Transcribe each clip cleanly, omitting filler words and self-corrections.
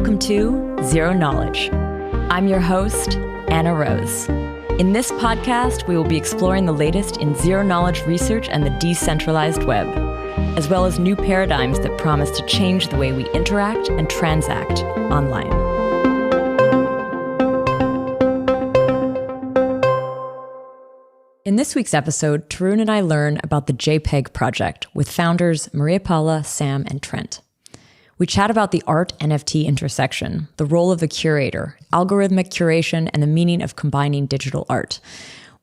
Welcome to Zero Knowledge. I'm your host, Anna Rose. In this podcast, we will be exploring the latest in zero-knowledge research and the decentralized web, as well as new paradigms that promise to change the way we interact and transact online. In this week's episode, Tarun and I learn about the JPEG project with founders Maria Paula, Sam, and Trent. We chat about the art-NFT intersection, the role of the curator, algorithmic curation, and the meaning of combining digital art.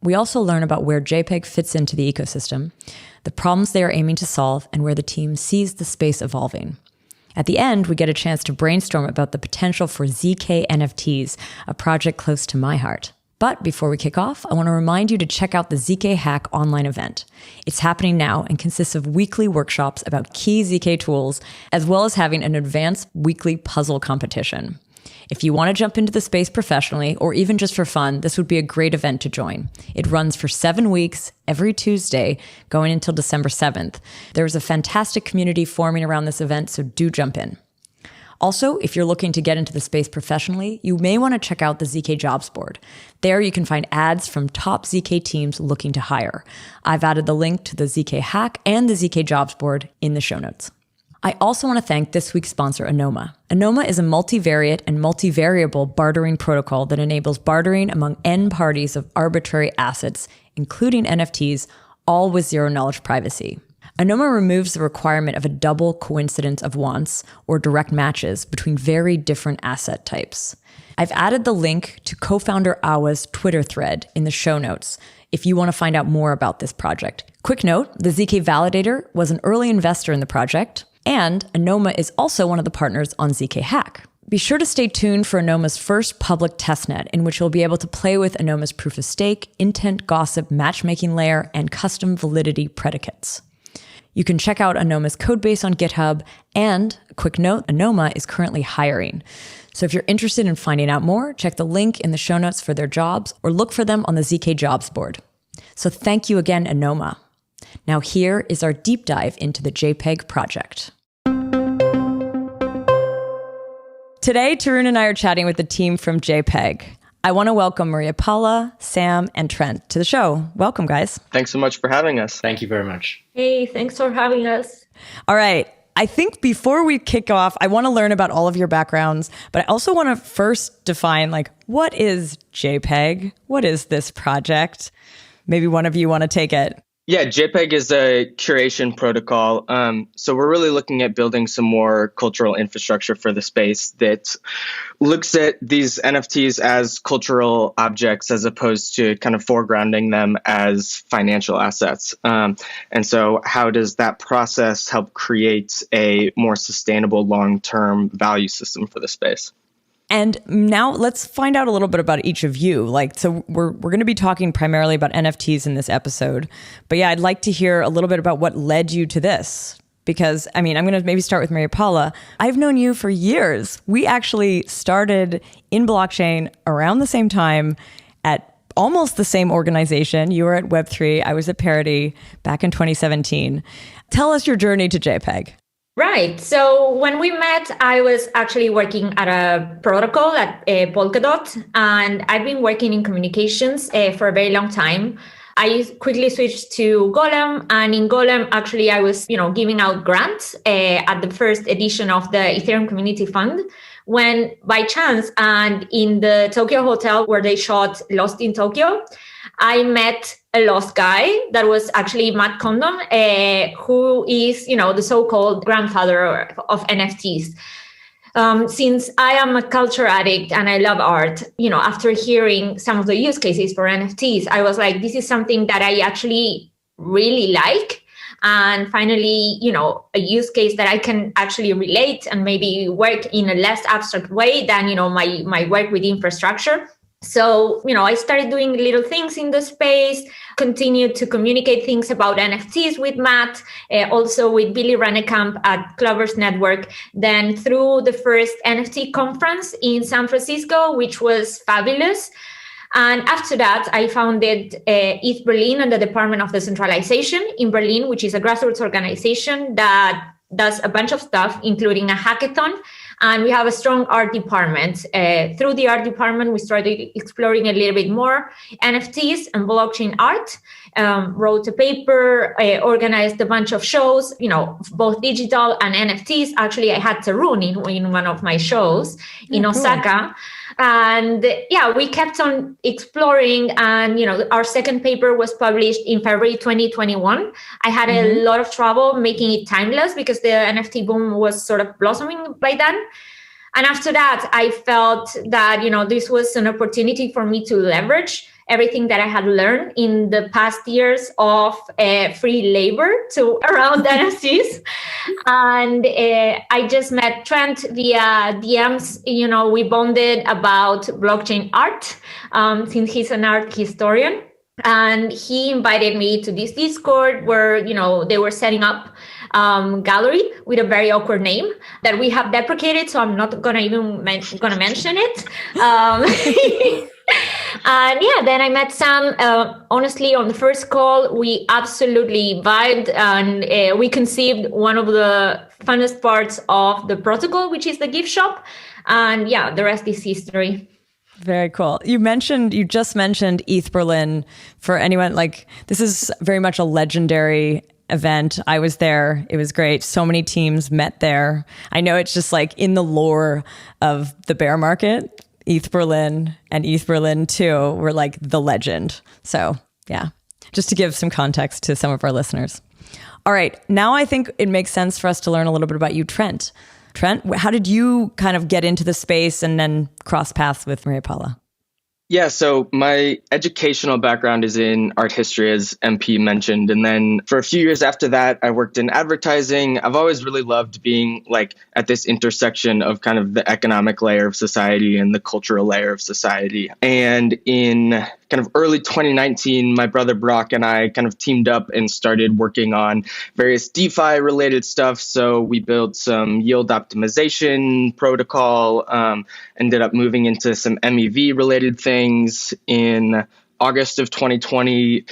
We also learn about where JPEG fits into the ecosystem, the problems they are aiming to solve, and where the team sees the space evolving. At the end, we get a chance to brainstorm about the potential for ZK NFTs, a project close to my heart. But before we kick off, I want to remind you to check out the ZK Hack online event. It's happening now and consists of weekly workshops about key ZK tools, as well as having an advanced weekly puzzle competition. If you want to jump into the space professionally, or even just for fun, this would be a great event to join. It runs for 7 weeks, every Tuesday, going until December 7th. There's a fantastic community forming around this event, so do jump in. Also, if you're looking to get into the space professionally, you may want to check out the ZK Jobs Board. There you can find ads from top ZK teams looking to hire. I've added the link to the ZK Hack and the ZK Jobs Board in the show notes. I also want to thank this week's sponsor, Anoma. Anoma is a multivariate and multivariable bartering protocol that enables bartering among N parties of arbitrary assets, including NFTs, all with zero-knowledge privacy. Anoma removes the requirement of a double coincidence of wants or direct matches between very different asset types. I've added the link to co-founder Awa's Twitter thread in the show notes if you want to find out more about this project. Quick note, the ZK Validator was an early investor in the project, and Anoma is also one of the partners on ZK Hack. Be sure to stay tuned for Anoma's first public testnet, in which you'll be able to play with Anoma's proof of stake, intent gossip matchmaking layer, and custom validity predicates. You can check out Anoma's codebase on GitHub, and a quick note, Anoma is currently hiring. So if you're interested in finding out more, check the link in the show notes for their jobs or look for them on the ZK Jobs Board. So thank you again, Anoma. Now here is our deep dive into the JPEG project. Today, Tarun and I are chatting with the team from JPEG. I want to welcome Maria Paula, Sam, and Trent to the show. Welcome, guys. Thanks so much for having us. Thank you very much. Hey, thanks for having us. All right. I think before we kick off, I want to learn about all of your backgrounds, but I also want to first define, what is JPEG? What is this project? Maybe one of you want to take it. Yeah, JPEG is a curation protocol. So we're really looking at building some more cultural infrastructure for the space that looks at these NFTs as cultural objects as opposed to kind of foregrounding them as financial assets. And so how does that process help create a more sustainable long-term value system for the space? And now let's find out a little bit about each of you. So we're going to be talking primarily about NFTs in this episode. But yeah, I'd like to hear a little bit about what led you to this. Because, I'm going to maybe start with Maria Paula. I've known you for years. We actually started in blockchain around the same time at almost the same organization. You were at Web3. I was at Parity back in 2017. Tell us your journey to JPEG. Right. So when we met, I was actually working at a protocol at Polkadot, and I've been working in communications for a very long time. I quickly switched to Golem, and in Golem, actually, I was, giving out grants at the first edition of the Ethereum Community Fund, when by chance, and in the Tokyo hotel where they shot Lost in Tokyo, I met a lost guy that was actually Matt Condon, who is, the so-called grandfather of NFTs. Since I am a culture addict and I love art, after hearing some of the use cases for NFTs, I was like, this is something that I actually really like. And finally, a use case that I can actually relate and maybe work in a less abstract way than, my work with infrastructure. So, I started doing little things in the space, continued to communicate things about NFTs with Matt, also with Billy Rennekamp at Clover's Network, then through the first NFT conference in San Francisco, which was fabulous. And after that, I founded Is Berlin and the Department of Decentralization in Berlin, which is a grassroots organization that does a bunch of stuff, including a hackathon And we have a strong art department. Through the art department, we started exploring a little bit more NFTs and blockchain art. Wrote a paper, organized a bunch of shows, both digital and NFTs. Actually, I had Tarun in one of my shows in Osaka. And we kept on exploring. And, our second paper was published in February 2021. I had a lot of trouble making it timeless because the NFT boom was sort of blossoming by then. And after that, I felt that, this was an opportunity for me to leverage everything that I had learned in the past years of free labor around NFTs. And I just met Trent via DMs. We bonded about blockchain art since he's an art historian. And he invited me to this Discord where, they were setting up gallery with a very awkward name that we have deprecated. So I'm not going to even mention it. And then I met Sam. Honestly, on the first call, we absolutely vibed, and we conceived one of the funnest parts of the protocol, which is the gift shop. And the rest is history. Very cool. You just mentioned ETH Berlin. For anyone, this is very much a legendary event. I was there. It was great. So many teams met there. I know it's just in the lore of the bear market. ETH Berlin and ETH Berlin 2 were the legend. So just to give some context to some of our listeners. All right. Now I think it makes sense for us to learn a little bit about you, Trent. Trent, how did you kind of get into the space and then cross paths with Maria Paula? Yeah, so my educational background is in art history, as MP mentioned. And then for a few years after that, I worked in advertising. I've always really loved being at this intersection of kind of the economic layer of society and the cultural layer of society. And in kind of early 2019, my brother Brock and I kind of teamed up and started working on various DeFi related stuff. So we built some yield optimization protocol, ended up moving into some MEV related things. In August of 2020,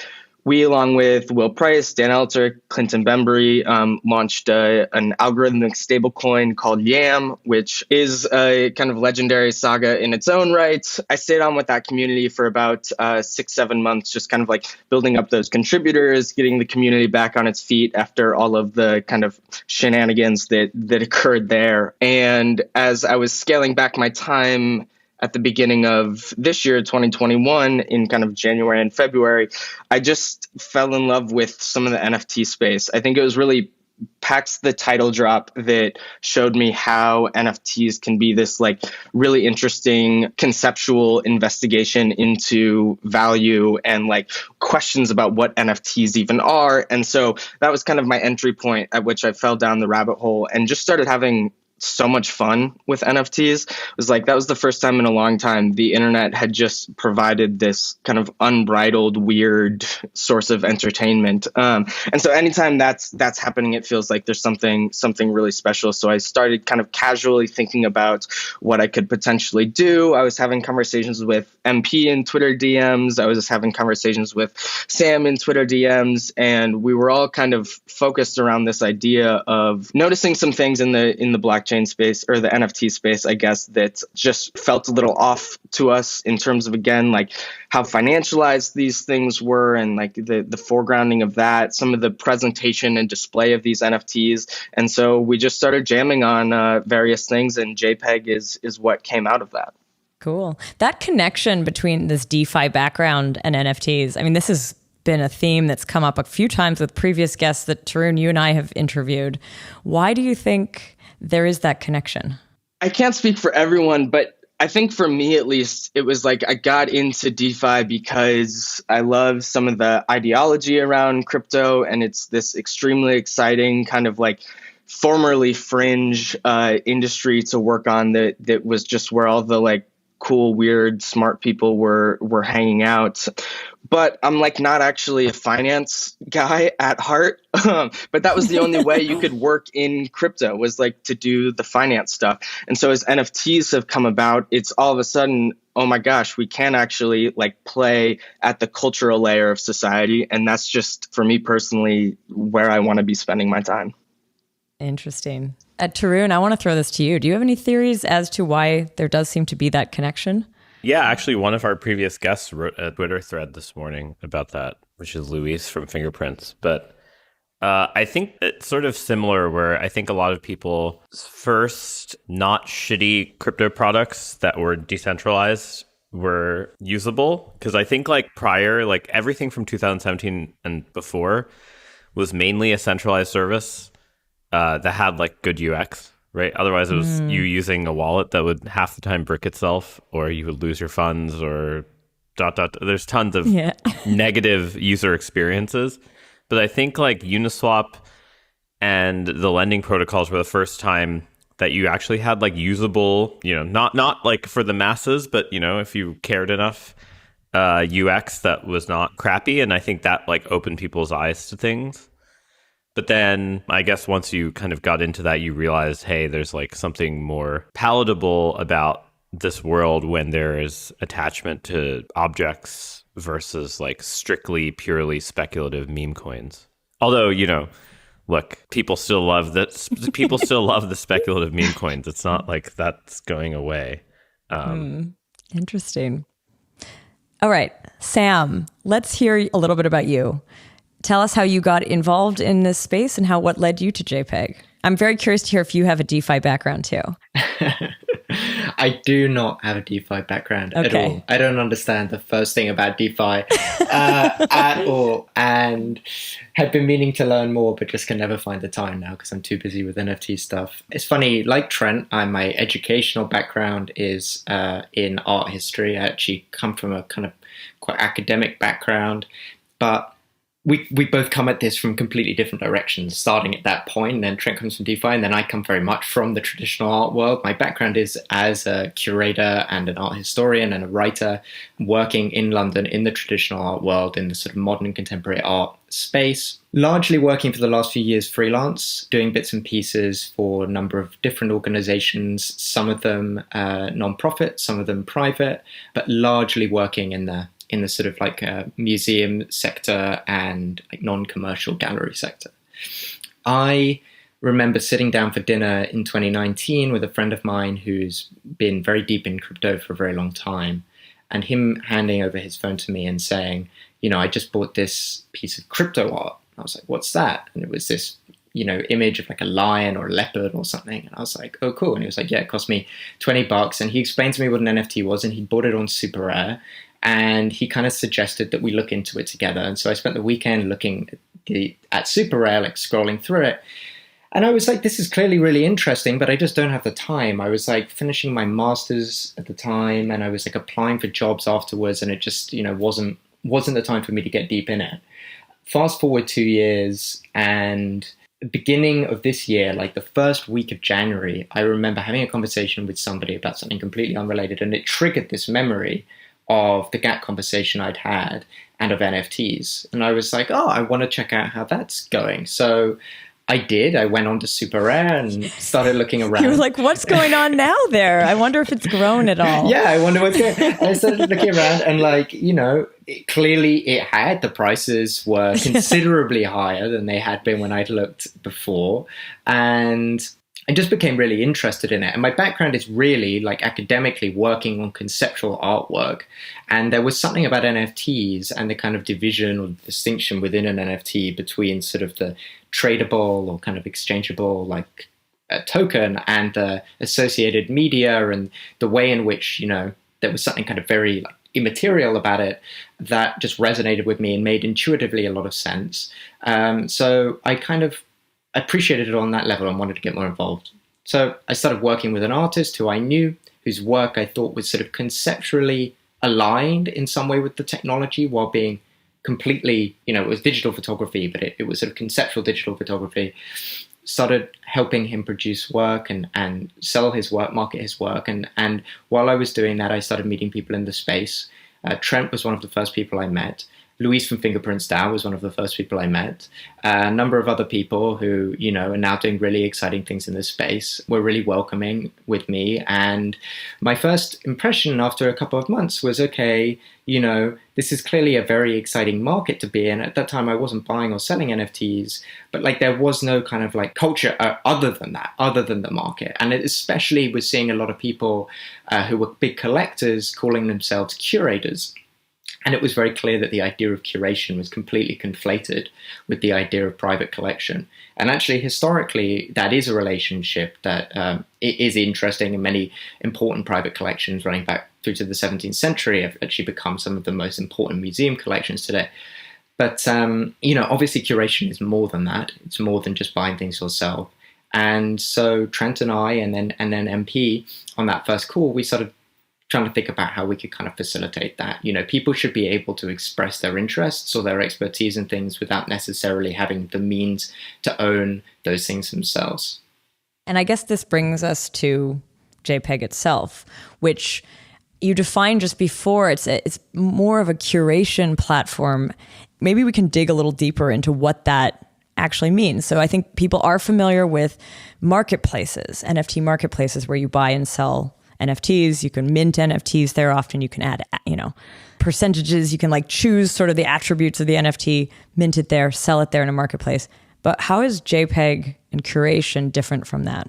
we, along with Will Price, Dan Elter, Clinton Bembury, launched an algorithmic stablecoin called YAM, which is a kind of legendary saga in its own right. I stayed on with that community for about 6-7 months, just kind of building up those contributors, getting the community back on its feet after all of the kind of shenanigans that occurred there. And as I was scaling back my time at the beginning of this year, 2021, in kind of January and February, I just fell in love with some of the NFT space. I think it was really PAX the title drop that showed me how NFTs can be this really interesting conceptual investigation into value and questions about what NFTs even are. And so that was kind of my entry point at which I fell down the rabbit hole and just started having so much fun with NFTs. It was that was the first time in a long time the internet had just provided this kind of unbridled, weird source of entertainment. And so anytime that's happening, it feels like there's something really special. So I started kind of casually thinking about what I could potentially do. I was having conversations with MP in Twitter DMs. I was just having conversations with Sam in Twitter DMs, and we were all kind of focused around this idea of noticing some things in the blockchain space, or the NFT space, I guess, that just felt a little off to us in terms of, again, how financialized these things were and the foregrounding of that, some of the presentation and display of these NFTs. And so we just started jamming on various things, and JPEG is what came out of that. Cool. That connection between this DeFi background and NFTs, I mean, this has been a theme that's come up a few times with previous guests that Tarun, you and I have interviewed. Why do you think there is that connection? I can't speak for everyone, but I think for me, at least, it was I got into DeFi because I love some of the ideology around crypto, and it's this extremely exciting kind of formerly fringe industry to work on that was just where all the cool, weird, smart people were hanging out. But I'm not actually a finance guy at heart. But that was the only way you could work in crypto, was to do the finance stuff. And so as NFTs have come about, it's all of a sudden, oh my gosh, we can actually play at the cultural layer of society. And that's just, for me personally, where I want to be spending my time. Interesting. Tarun, I want to throw this to you. Do you have any theories as to why there does seem to be that connection? Yeah, actually, one of our previous guests wrote a Twitter thread this morning about that, which is Luis from Fingerprints. But I think it's sort of similar where I think a lot of people first not shitty crypto products that were decentralized were usable. Because I think like prior, like everything from 2017 and before was mainly a centralized service that had like good UX, right? Otherwise, it was you using a wallet that would half the time brick itself, or you would lose your funds, or ... There's tons of negative user experiences. But I think like Uniswap and the lending protocols were the first time that you actually had like usable, not like for the masses, but if you cared enough, UX that was not crappy. And I think that like opened people's eyes to things. But then I guess once you kind of got into that, you realized, hey, there's like something more palatable about this world when there is attachment to objects versus like strictly purely speculative meme coins. Although, look, people still love that. People still love the speculative meme coins. It's not like that's going away. Interesting. All right, Sam, let's hear a little bit about you. Tell us how you got involved in this space and what led you to JPEG. I'm very curious to hear if you have a DeFi background too. I do not have a DeFi background at all. I don't understand the first thing about DeFi at all, and have been meaning to learn more, but just can never find the time now because I'm too busy with NFT stuff. It's funny, like Trent, my educational background is in art history. I actually come from a kind of quite academic background, but we both come at this from completely different directions, starting at that point. And then Trent comes from DeFi, and then I come very much from the traditional art world. My background is as a curator and an art historian and a writer, working in London in the traditional art world, in the sort of modern and contemporary art space. Largely working for the last few years freelance, doing bits and pieces for a number of different organizations, some of them non-profit, some of them private, but largely working in the sort of like a museum sector and like non-commercial gallery sector. I remember sitting down for dinner in 2019 with a friend of mine who's been very deep in crypto for a very long time, and him handing over his phone to me and saying, I just bought this piece of crypto art. I was like, what's that? And it was this, image of like a lion or a leopard or something. And I was like, oh, cool. And he was like, yeah, it cost me $20. And he explained to me what an NFT was, and he bought it on Super Rare. And he kind of suggested that we look into it together. And so I spent the weekend looking at Super Rare, like scrolling through it. And I was like, this is clearly really interesting, but I just don't have the time. I was like finishing my master's at the time, and I was like applying for jobs afterwards. And it just, wasn't the time for me to get deep in it. Fast forward 2 years, and beginning of this year, like the first week of January, I remember having a conversation with somebody about something completely unrelated. And it triggered this memory of the GAT conversation I'd had and of NFTs. And I was like, I want to check out how that's going. So I did. I went on to Super Rare and started looking around. You were like, what's going on now there? I wonder if it's grown at all. Yeah, I wonder what's going on. And I started looking around, and like, clearly it had. The prices were considerably higher than they had been when I'd looked before. And I just became really interested in it. And my background is really like academically working on conceptual artwork. And there was something about NFTs and the kind of division or distinction within an NFT between sort of the tradable or kind of exchangeable like a token and the associated media, and the way in which, there was something kind of very like immaterial about it that just resonated with me and made intuitively a lot of sense. So I kind of appreciated it on that level and wanted to get more involved. So I started working with an artist who I knew, whose work I thought was sort of conceptually aligned in some way with the technology, while being completely, it was digital photography, but it was sort of conceptual digital photography. Started helping him produce work and sell his work, market his work. And while I was doing that, I started meeting people in the space. Trent was one of the first people I met. Luis from Fingerprints DAO was one of the first people I met. A number of other people who, are now doing really exciting things in this space were really welcoming with me. And my first impression after a couple of months was, okay, this is clearly a very exciting market to be in. At that time, I wasn't buying or selling NFTs, but there was no kind of culture other than the market. And it especially was seeing a lot of people who were big collectors calling themselves curators. And it was very clear that the idea of curation was completely conflated with the idea of private collection. And actually, historically, that is a relationship that is interesting, and many important private collections running back through to the 17th century have actually become some of the most important museum collections today. But, obviously curation is more than that. It's more than just buying things yourself. And so Trent and I, and then MP on that first call, we started trying to think about how we could kind of facilitate that. People should be able to express their interests or their expertise in things without necessarily having the means to own those things themselves. And I guess this brings us to JPEG itself, which you defined just before. It's more of a curation platform. Maybe we can dig a little deeper into what that actually means. So I think people are familiar with marketplaces, NFT marketplaces, where you buy and sell NFTs. You can mint NFTs there. Often you can add, percentages. You can choose sort of the attributes of the NFT, mint it there, sell it there in a marketplace. But how is JPEG and curation different from that?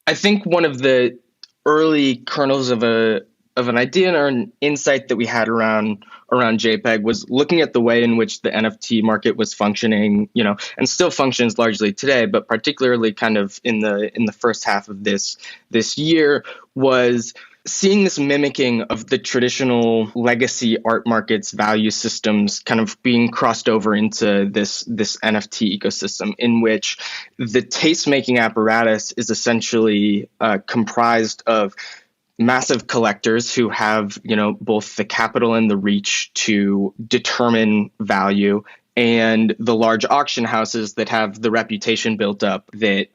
I think one of the early kernels of an idea or an insight that we had around JPEG was looking at the way in which the NFT market was functioning, and still functions largely today, but particularly kind of in the first half of this year, was seeing this mimicking of the traditional legacy art markets value systems kind of being crossed over into this NFT ecosystem, in which the taste-making apparatus is essentially comprised of massive collectors who have, both the capital and the reach to determine value, and the large auction houses that have the reputation built up that,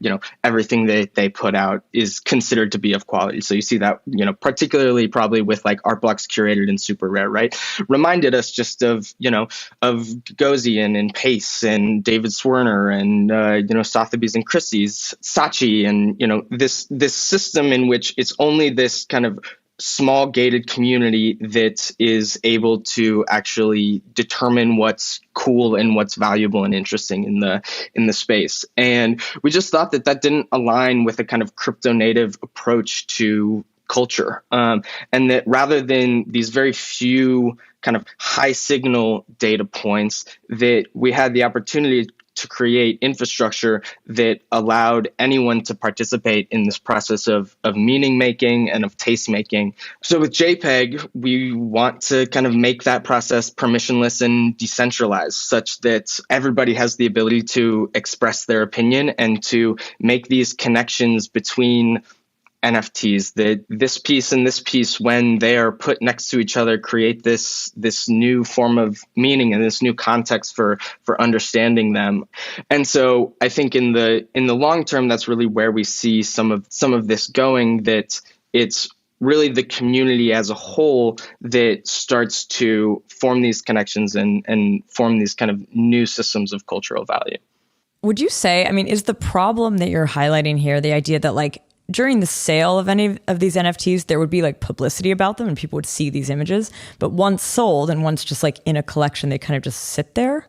everything that they put out is considered to be of quality. So you see that, particularly probably with art blocks curated and super rare, right? Reminded us just of Gagosian and Pace and David Swerner and, Sotheby's and Christie's, Saatchi, and, this system in which it's only this kind of small gated community that is able to actually determine what's cool and what's valuable and interesting in the space. And we just thought that didn't align with a kind of crypto native approach to culture. And that rather than these very few kind of high signal data points, that we had the opportunity to create infrastructure that allowed anyone to participate in this process of meaning making and of taste making. So with JPEG, we want to kind of make that process permissionless and decentralized, such that everybody has the ability to express their opinion and to make these connections between NFTs, that this piece and this piece, when they are put next to each other, create this new form of meaning and this new context for understanding them. And so I think in the long term, that's really where we see some of this going, that it's really the community as a whole that starts to form these connections and form these kind of new systems of cultural value. Would you say, is the problem that you're highlighting here the idea that during the sale of any of these NFTs, there would be publicity about them and people would see these images, but once sold and once just in a collection, they kind of just sit there?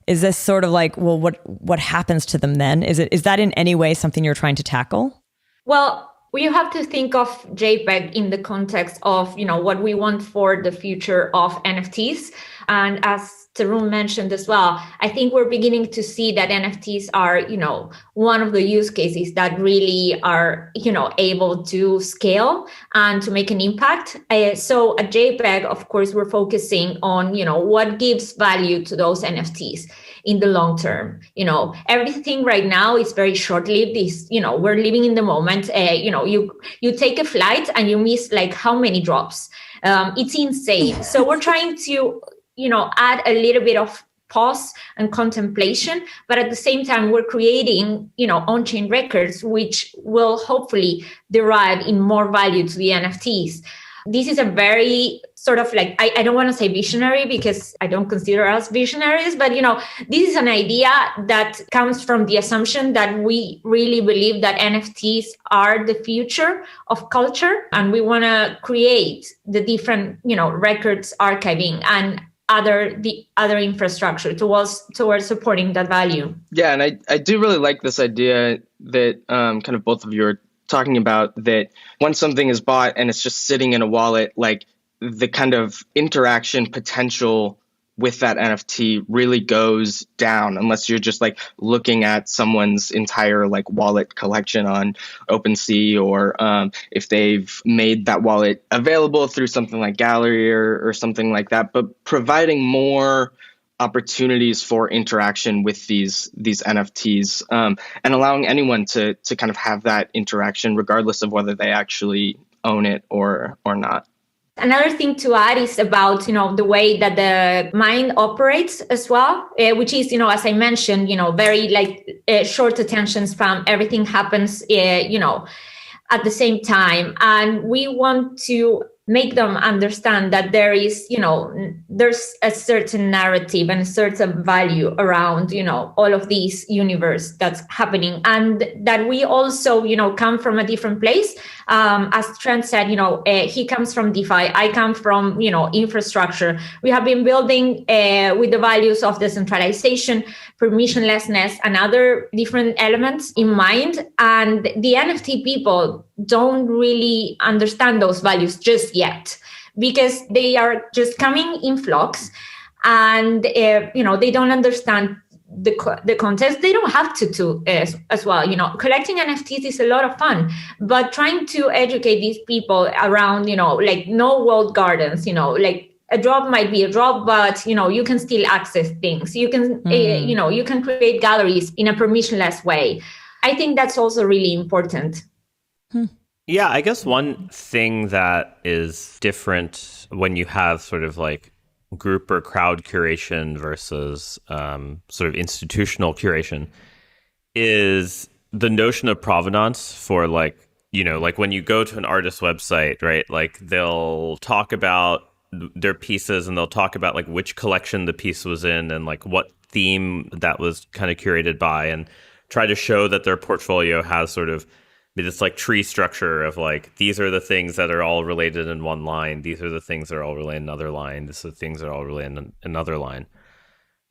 Is this sort of well, what happens to them then? Is that in any way something you're trying to tackle? Well, you have to think of JPEG in the context of, what we want for the future of NFTs. And as Tarun mentioned as well, I think we're beginning to see that NFTs are, one of the use cases that really are, able to scale and to make an impact. So at JPEG, of course, we're focusing on, what gives value to those NFTs in the long term. Everything right now is very short-lived. We're living in the moment. You take a flight and you miss how many drops. It's insane. So we're trying to add a little bit of pause and contemplation, but at the same time, we're creating, on-chain records, which will hopefully derive in more value to the NFTs. This is a very sort of like, I don't want to say visionary because I don't consider us visionaries, but this is an idea that comes from the assumption that we really believe that NFTs are the future of culture, and we want to create the different, records archiving and the other infrastructure towards supporting that value. Yeah, and I do really like this idea that kind of both of you are talking about, that once something is bought and it's just sitting in a wallet, like the kind of interaction potential with that NFT really goes down, unless you're just like looking at someone's entire like wallet collection on OpenSea, or if they've made that wallet available through something like Gallery or something like that. But providing more opportunities for interaction with these NFTs, and allowing anyone to kind of have that interaction regardless of whether they actually own it or not. Another thing to add is about, the way that the mind operates as well, which is, as I mentioned, very like short attention span. Everything happens, at the same time. And we want to make them understand that there is, there's a certain narrative and a certain value around, all of these universe that's happening. And that we also, come from a different place. As Trent said, he comes from DeFi. I come from, infrastructure. We have been building with the values of decentralization, permissionlessness, and other different elements in mind. And the NFT people don't really understand those values just yet, because they are just coming in flocks, and they don't understand the context. They don't have to as well. Collecting NFTs is a lot of fun, but trying to educate these people around, like no walled gardens, like a drop might be a drop, but you can still access things. You can you can create galleries in a permissionless way. I think that's also really important. Yeah, I guess one thing that is different when you have sort of like group or crowd curation versus sort of institutional curation is the notion of provenance for like, like when you go to an artist's website, right? Like they'll talk about their pieces and they'll talk about like which collection the piece was in and like what theme that was kind of curated by, and try to show that their portfolio has sort of this like tree structure of like, these are the things that are all related in one line. These are the things that are all related in another line. These are the things that are all related in another line.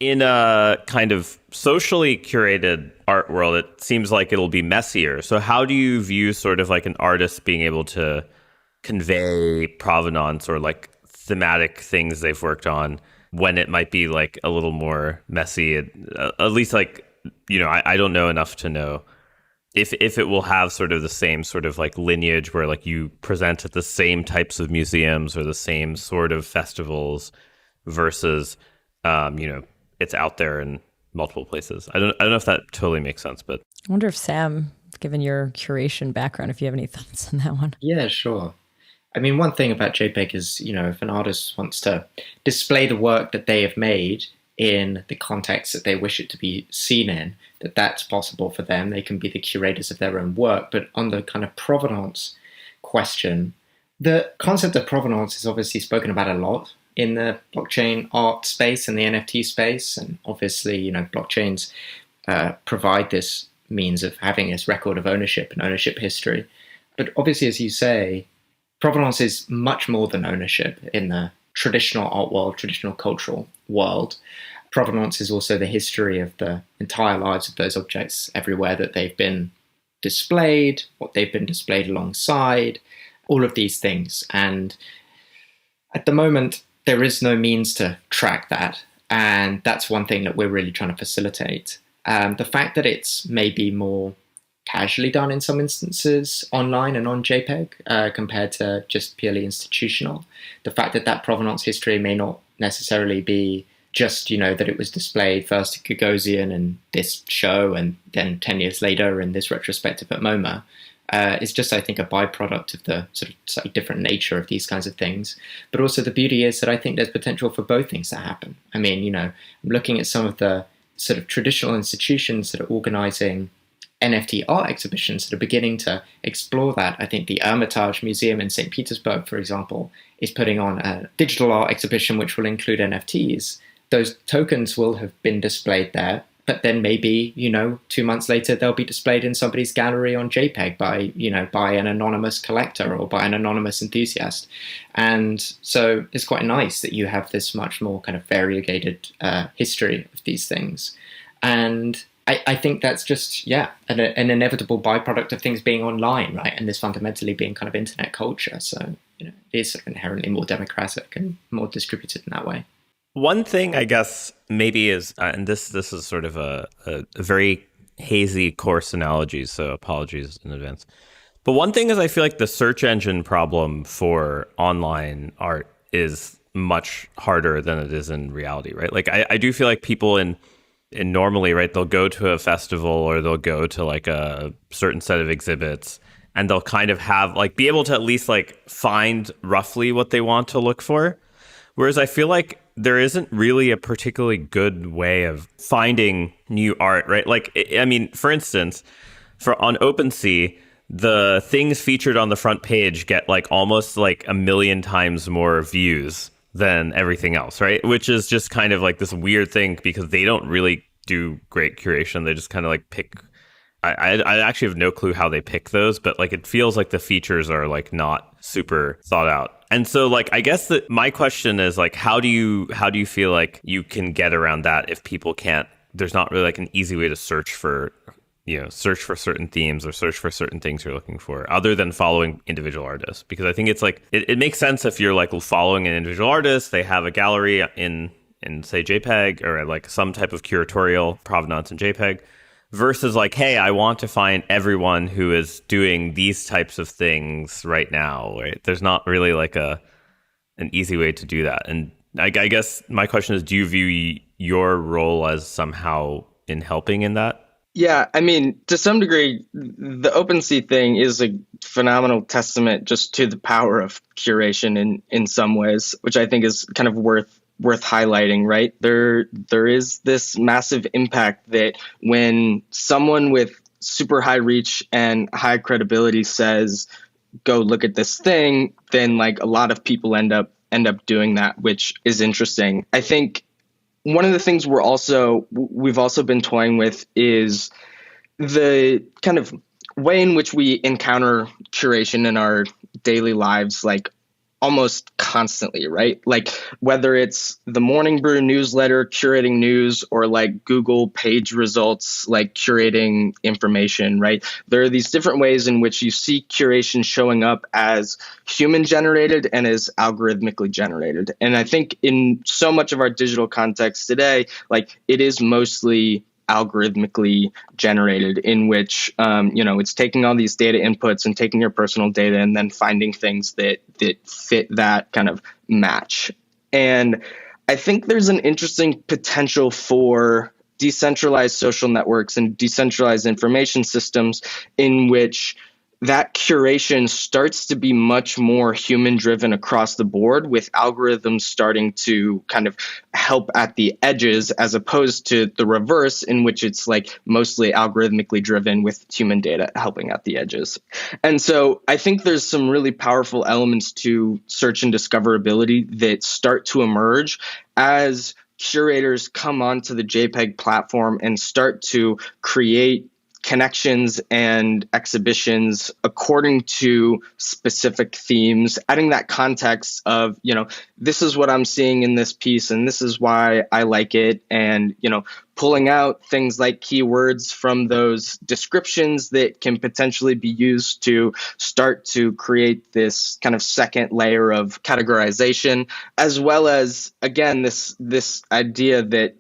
In a kind of socially curated art world, it seems like it'll be messier. So how do you view sort of like an artist being able to convey provenance or like thematic things they've worked on when it might be like a little more messy? At least like, I don't know enough to know if it will have sort of the same sort of like lineage where like you present at the same types of museums or the same sort of festivals versus, it's out there in multiple places. I don't know if that totally makes sense, but I wonder if Sam, given your curation background, if you have any thoughts on that one. Yeah, sure. I mean, one thing about JPEG is, if an artist wants to display the work that they have made in the context that they wish it to be seen in, that's possible for them. They can be the curators of their own work. But on the kind of provenance question, the concept of provenance is obviously spoken about a lot in the blockchain art space and the NFT space. And obviously, blockchains provide this means of having this record of ownership and ownership history. But obviously, as you say, provenance is much more than ownership in the traditional art world, traditional cultural world. Provenance is also the history of the entire lives of those objects everywhere that they've been displayed, what they've been displayed alongside, all of these things. And at the moment, there is no means to track that. And that's one thing that we're really trying to facilitate. The fact that it's maybe more casually done in some instances online and on JPEG compared to just purely institutional. The fact that provenance history may not necessarily be just, that it was displayed first at Gagosian and this show and then 10 years later in this retrospective at MoMA is just, I think, a byproduct of the sort of slightly different nature of these kinds of things. But also the beauty is that I think there's potential for both things to happen. I mean, I'm looking at some of the sort of traditional institutions that are organizing NFT art exhibitions that are beginning to explore that. I think the Hermitage Museum in St. Petersburg, for example, is putting on a digital art exhibition which will include NFTs. Those tokens will have been displayed there, but then maybe, 2 months later, they'll be displayed in somebody's gallery on JPEG by an anonymous collector or by an anonymous enthusiast. And so it's quite nice that you have this much more kind of variegated history of these things. And I think that's just, an inevitable byproduct of things being online, right? And this fundamentally being kind of internet culture. So, it is sort of inherently more democratic and more distributed in that way. One thing, I guess, maybe is, and this is sort of a very hazy coarse analogy, so apologies in advance. But one thing is I feel like the search engine problem for online art is much harder than it is in reality, right? Like I do feel like people in normally, right, they'll go to a festival or they'll go to like a certain set of exhibits and they'll kind of have like be able to at least like find roughly what they want to look for. Whereas I feel like there isn't really a particularly good way of finding new art, right? Like, I mean, for instance, on OpenSea, the things featured on the front page get like almost like 1 million times more views than everything else, right? Which is just kind of like this weird thing because they don't really do great curation. They just kind of like pick. I actually have no clue how they pick those, but like it feels like the features are like not super thought out. And so like I guess that my question is like how do you feel like you can get around that if people can't, there's not really like an easy way to search for certain themes or search for certain things you're looking for other than following individual artists? Because I think it's like it makes sense if you're like following an individual artist, they have a gallery in say JPEG or like some type of curatorial provenance in JPEG. Versus like, hey, I want to find everyone who is doing these types of things right now. Right? There's not really like an easy way to do that. And I guess my question is, do you view your role as somehow in helping in that? Yeah, I mean, to some degree, the OpenSea thing is a phenomenal testament just to the power of curation in some ways, which I think is kind of worth highlighting, right? There is this massive impact that when someone with super high reach and high credibility says, go look at this thing, then like a lot of people end up doing that, which is interesting. I think one of the things we've also been toying with is the kind of way in which we encounter curation in our daily lives, like almost constantly, right? Like whether it's the Morning Brew newsletter curating news or like Google page results, like curating information, right? There are these different ways in which you see curation showing up as human generated and as algorithmically generated. And I think in so much of our digital context today, like it is mostly algorithmically generated, in which it's taking all these data inputs and taking your personal data and then finding things that fit that kind of match. And I think there's an interesting potential for decentralized social networks and decentralized information systems in which that curation starts to be much more human driven across the board, with algorithms starting to kind of help at the edges, as opposed to the reverse, in which it's like mostly algorithmically driven with human data helping at the edges. And so I think there's some really powerful elements to search and discoverability that start to emerge as curators come onto the JPEG platform and start to create connections and exhibitions according to specific themes, adding that context of, this is what I'm seeing in this piece and this is why I like it. And, pulling out things like keywords from those descriptions that can potentially be used to start to create this kind of second layer of categorization, as well as, again, this idea that,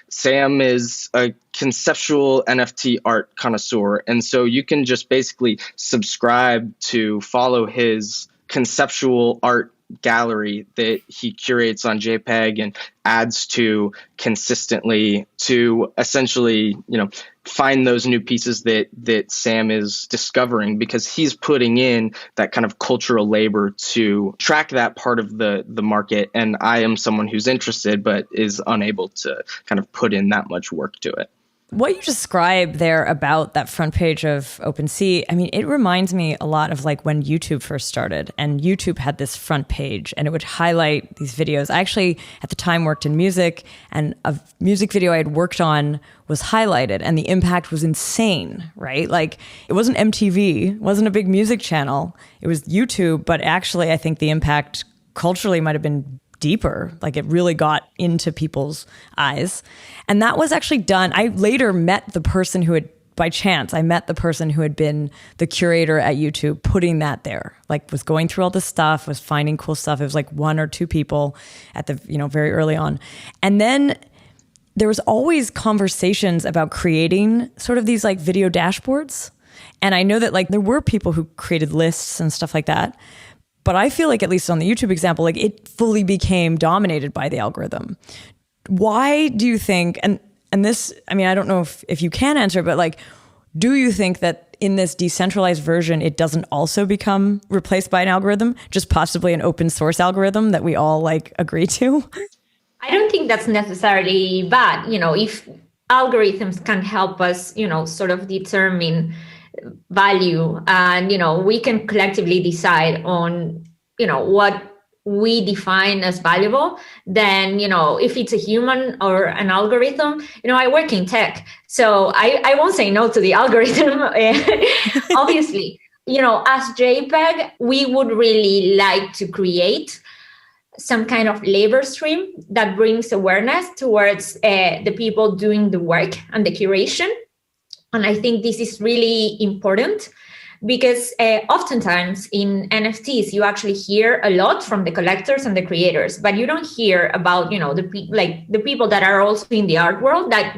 Sam is a conceptual NFT art connoisseur. And so you can just basically subscribe to follow his conceptual art gallery that he curates on JPEG and adds to consistently to essentially, find those new pieces that Sam is discovering, because he's putting in that kind of cultural labor to track that part of the market. And I am someone who's interested, but is unable to kind of put in that much work to it. What you described there about that front page of OpenSea, I mean, it reminds me a lot of like when YouTube first started, and YouTube had this front page and it would highlight these videos. I actually, at the time, worked in music, and a music video I had worked on was highlighted, and the impact was insane, right? Like, it wasn't MTV, it wasn't a big music channel, it was YouTube, but actually I think the impact culturally might have been deeper. Like, it really got into people's eyes. And that was actually done. I later met the person who had, by chance, I met the person who had been the curator at YouTube putting that there, like was going through all this stuff, was finding cool stuff. It was like 1 or 2 people at the, very early on. And then there was always conversations about creating sort of these like video dashboards. And I know that like there were people who created lists and stuff like that. But I feel like, at least on the YouTube example, like it fully became dominated by the algorithm. Why do you think, and this, I mean, I don't know if you can answer, but like, do you think that in this decentralized version, it doesn't also become replaced by an algorithm, just possibly an open source algorithm that we all like agree to? I don't think that's necessarily bad. If algorithms can help us, sort of determine value, and we can collectively decide on what we define as valuable, then if it's a human or an algorithm, I work in tech, so I won't say no to the algorithm. Obviously, as JPEG, we would really like to create some kind of labor stream that brings awareness towards the people doing the work and the curation. And I think this is really important because oftentimes in NFTs, you actually hear a lot from the collectors and the creators, but you don't hear about, the people that are also in the art world, that,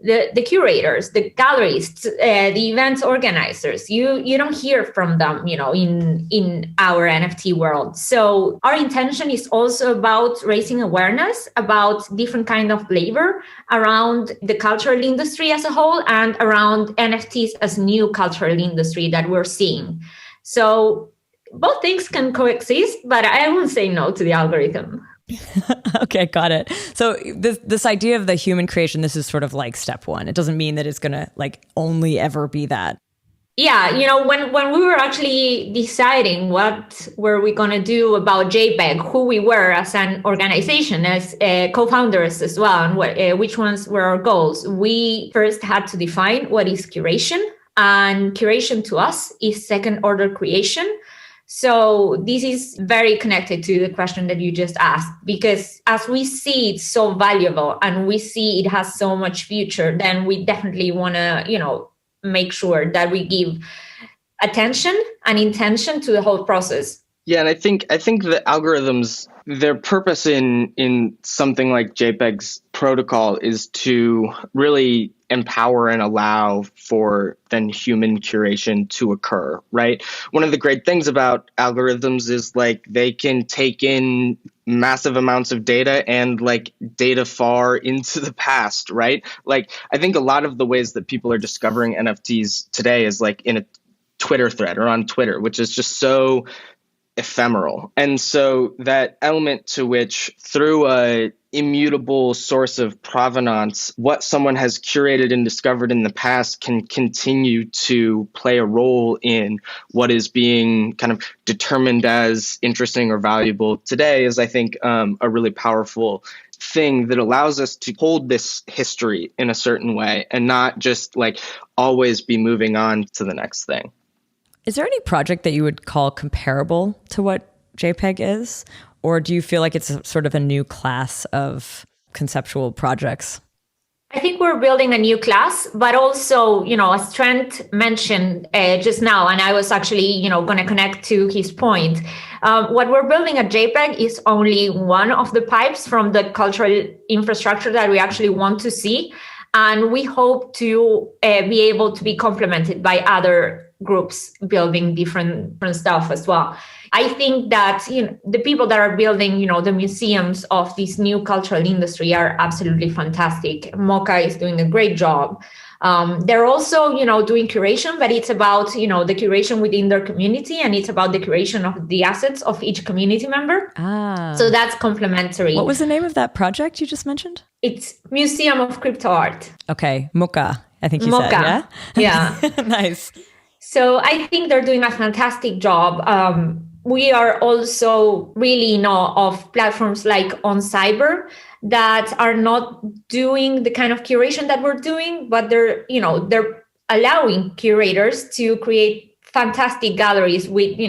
the curators, the gallerists, the events organizers. You don't hear from them, in our NFT world. So our intention is also about raising awareness about different kind of labor around the cultural industry as a whole and around NFTs as new cultural industry that we're seeing. So both things can coexist, but I won't say no to the algorithm. Okay, got it. So this idea of the human creation, this is sort of like step one. It doesn't mean that it's going to like only ever be that. Yeah, when we were actually deciding what were we going to do about JPEG, who we were as an organization, as co-founders as well, and which ones were our goals, we first had to define what is curation. And curation to us is second order creation. So this is very connected to the question that you just asked, because as we see it's so valuable and we see it has so much future, then we definitely want to, make sure that we give attention and intention to the whole process. Yeah, and I think the algorithms, their purpose in something like JPEG's protocol is to really empower and allow for then human curation to occur, right? One of the great things about algorithms is like they can take in massive amounts of data and like data far into the past, right? Like I think a lot of the ways that people are discovering NFTs today is like in a Twitter thread or on Twitter, which is just so ephemeral. And so that element to which through a immutable source of provenance, what someone has curated and discovered in the past can continue to play a role in what is being kind of determined as interesting or valuable today is, I think, a really powerful thing that allows us to hold this history in a certain way and not just like always be moving on to the next thing. Is there any project that you would call comparable to what JPEG is? Or do you feel like it's sort of a new class of conceptual projects? I think we're building a new class, but also, as Trent mentioned just now, and I was actually, going to connect to his point, what we're building at JPEG is only one of the pipes from the cultural infrastructure that we actually want to see. And we hope to be able to be complemented by other groups building different stuff as well. I think that the people that are building, the museums of this new cultural industry are absolutely fantastic. Mocha is doing a great job. They're also, doing curation, but it's about, the curation within their community, and it's about the curation of the assets of each community member. So that's complementary. What was the name of that project you just mentioned? It's Museum of Crypto Art. Okay, MOCA, I think you said, yeah? Yeah. Nice. So I think they're doing a fantastic job. We are also really of platforms like On Cyber that are not doing the kind of curation that we're doing, but they're allowing curators to create fantastic galleries with,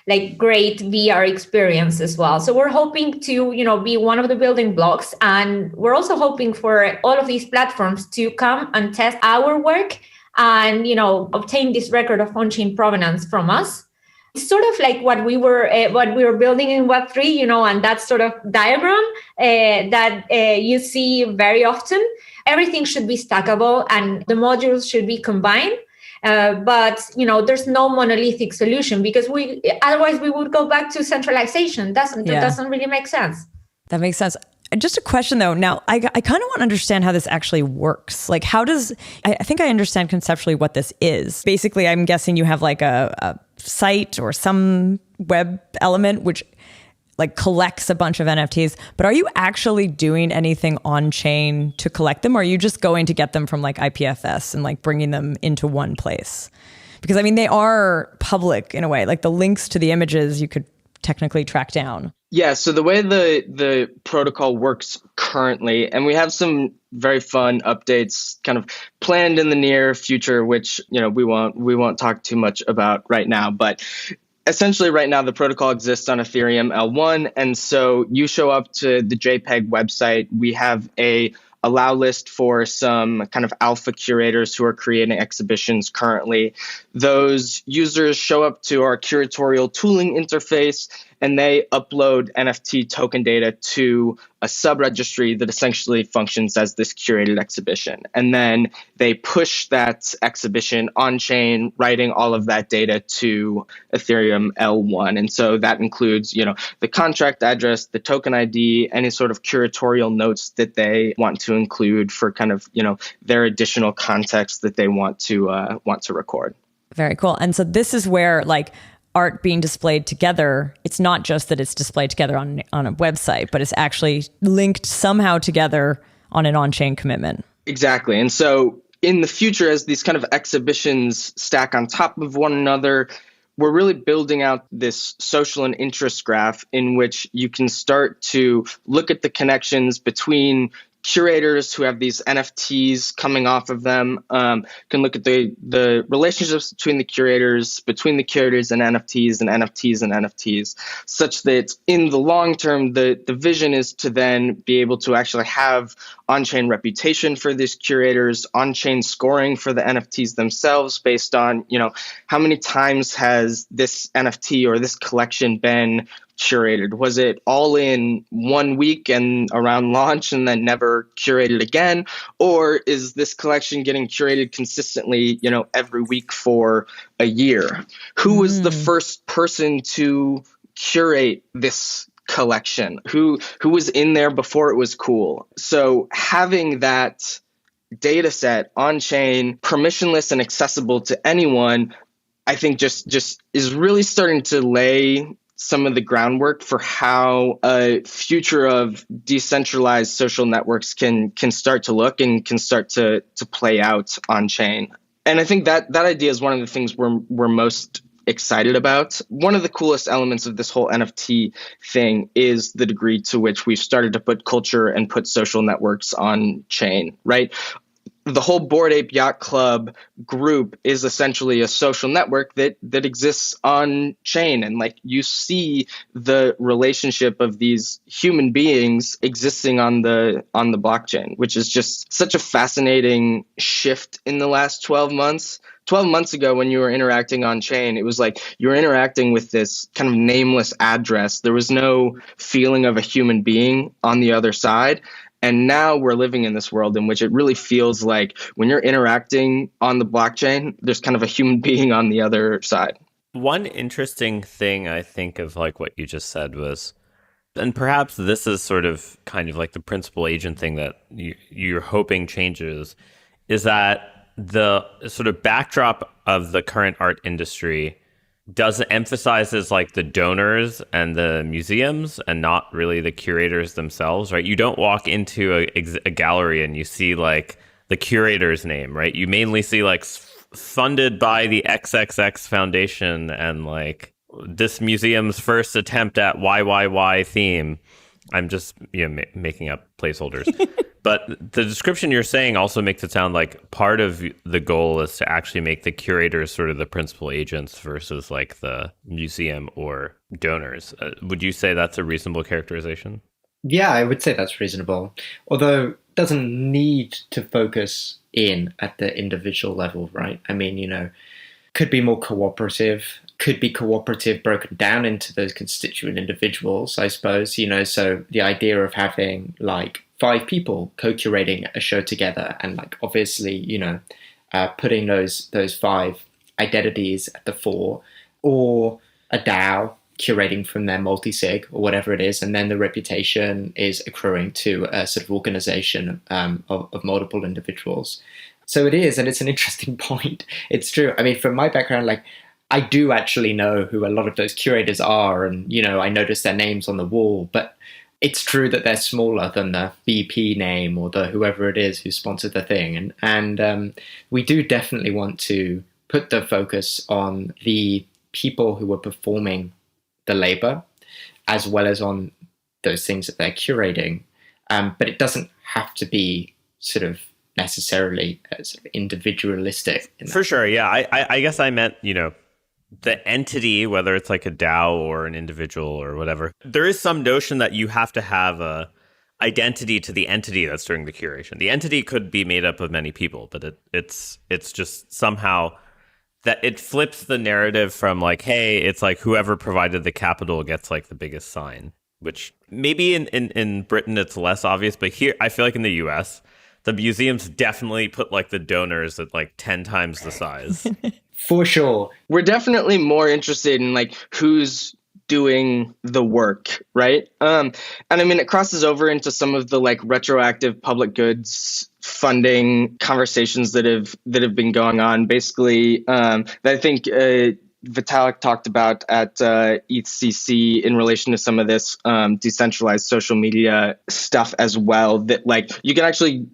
like great VR experience as well. So we're hoping to, be one of the building blocks. And we're also hoping for all of these platforms to come and test our work and, obtain this record of on-chain provenance from us. It's sort of like what we were building in Web3, and that sort of diagram that you see very often. Everything should be stackable and the modules should be combined. But there's no monolithic solution because otherwise we would go back to centralization. That doesn't really make sense. That makes sense. Just a question though. Now, I kind of want to understand how this actually works. Like, I think I understand conceptually what this is. Basically, I'm guessing you have like a site or some web element which like collects a bunch of NFTs, but are you actually doing anything on chain to collect them? Or are you just going to get them from like IPFS and like bringing them into one place? Because I mean, they are public in a way, like the links to the images you could technically track down. Yeah, so the way the protocol works currently, and we have some very fun updates kind of planned in the near future, which we won't talk too much about right now, but essentially right now the protocol exists on Ethereum L1, and so you show up to the JPEG website. We have a allow list for some kind of alpha curators who are creating exhibitions currently. Those users show up to our curatorial tooling interface and they upload NFT token data to a sub-registry that essentially functions as this curated exhibition. And then they push that exhibition on-chain, writing all of that data to Ethereum L1. And so that includes, the contract address, the token ID, any sort of curatorial notes that they want to include for kind of, their additional context that they want to record. Very cool. And so this is where like art being displayed together, it's not just that it's displayed together on a website, but it's actually linked somehow together on an on-chain commitment. Exactly. And so in the future, as these kind of exhibitions stack on top of one another, we're really building out this social and interest graph in which you can start to look at the connections between curators who have these NFTs coming off of them, can look at the relationships between the curators and NFTs and NFTs and NFTs, such that in the long term, the vision is to then be able to actually have on-chain reputation for these curators, on-chain scoring for the NFTs themselves based on, how many times has this NFT or this collection been curated? Was it all in 1 week and around launch and then never curated again? Or is this collection getting curated consistently, every week for a year? Who was the first person to curate this collection? Who was in there before it was cool? So having that data set on chain, permissionless and accessible to anyone, I think just is really starting to lay some of the groundwork for how a future of decentralized social networks can start to look and can start to play out on chain. And I think that idea is one of the things we're most excited about. One of the coolest elements of this whole NFT thing is the degree to which we've started to put culture and put social networks on chain, right? The whole Bored Ape Yacht Club group is essentially a social network that exists on chain. And like you see the relationship of these human beings existing on the blockchain, which is just such a fascinating shift in the last 12 months. 12 months ago, when you were interacting on chain, it was like you were interacting with this kind of nameless address. There was no feeling of a human being on the other side. And now we're living in this world in which it really feels like when you're interacting on the blockchain, there's kind of a human being on the other side. One interesting thing I think of like what you just said was, and perhaps this is sort of kind of like the principal agent thing that you're hoping changes, is that the sort of backdrop of the current art industry emphasizes like the donors and the museums and not really the curators themselves, right? You don't walk into a gallery and you see like the curator's name, right? You mainly see like funded by the XXX Foundation and like this museum's first attempt at YYY theme. I'm just making up placeholders. But the description you're saying also makes it sound like part of the goal is to actually make the curators sort of the principal agents versus like the museum or donors. Would you say that's a reasonable characterization? Yeah, I would say that's reasonable. Although it doesn't need to focus in at the individual level, right? I mean, could be more cooperative, could be cooperative broken down into those constituent individuals, I suppose, so the idea of having like 5 people co-curating a show together and like obviously, putting those 5 identities at the fore, or a DAO curating from their multi-sig or whatever it is, and then the reputation is accruing to a sort of organization of multiple individuals. So it is, and it's an interesting point. It's true. I mean, from my background, like I do actually know who a lot of those curators are, and I notice their names on the wall, but it's true that they're smaller than the BP name or the whoever it is who sponsored the thing. And we do definitely want to put the focus on the people who are performing the labor, as well as on those things that they're curating. But it doesn't have to be sort of necessarily sort of individualistic. For sure, yeah. I guess I meant, the entity, whether it's like a DAO or an individual or whatever, there is some notion that you have to have a identity to the entity that's doing the curation. The entity could be made up of many people, but it's just somehow that it flips the narrative from like, hey, it's like whoever provided the capital gets like the biggest sign, which maybe in Britain it's less obvious, but here I feel like in the US, the museums definitely put like the donors at like 10 times the size. For sure. We're definitely more interested in like who's doing the work, right? And I mean, it crosses over into some of the like retroactive public goods funding conversations that have been going on. Basically, that I think Vitalik talked about at ETHCC in relation to some of this decentralized social media stuff as well. That like you can actually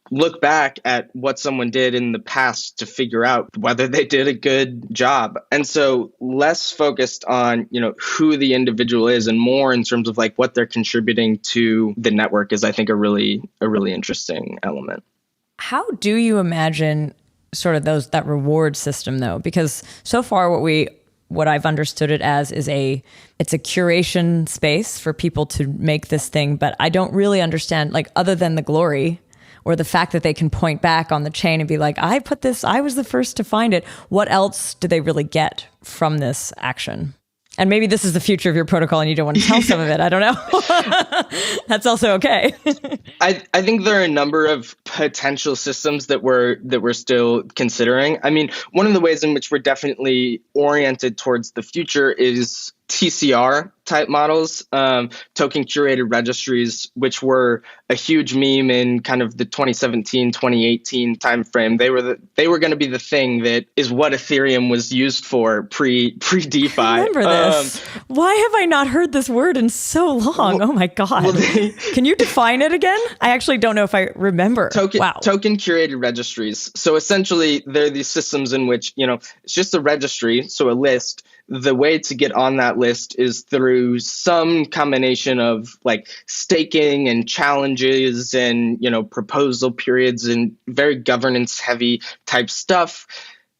look back at what someone did in the past to figure out whether they did a good job. And so less focused on, who the individual is and more in terms of like what they're contributing to the network is, I think, a really interesting element. How do you imagine sort of that reward system though? Because so far what I've understood it as is it's a curation space for people to make this thing, but I don't really understand, like, other than the glory or the fact that they can point back on the chain and be like, I was the first to find it. What else do they really get from this action? And maybe this is the future of your protocol and you don't want to tell some of it. I don't know. That's also okay. I think there are a number of potential systems that we're still considering. I mean, one of the ways in which we're definitely oriented towards the future is TCR type models, token curated registries, which were a huge meme in kind of the 2017, 2018 timeframe. They were going to be the thing that is what Ethereum was used for pre DeFi. I remember this. Why have I not heard this word in so long? Oh my God. Can you define it again? I actually don't know if I remember. Token curated registries. So essentially, they're these systems in which, it's just a registry, so a list. The way to get on that list is through some combination of like staking and challenges and, proposal periods and very governance heavy type stuff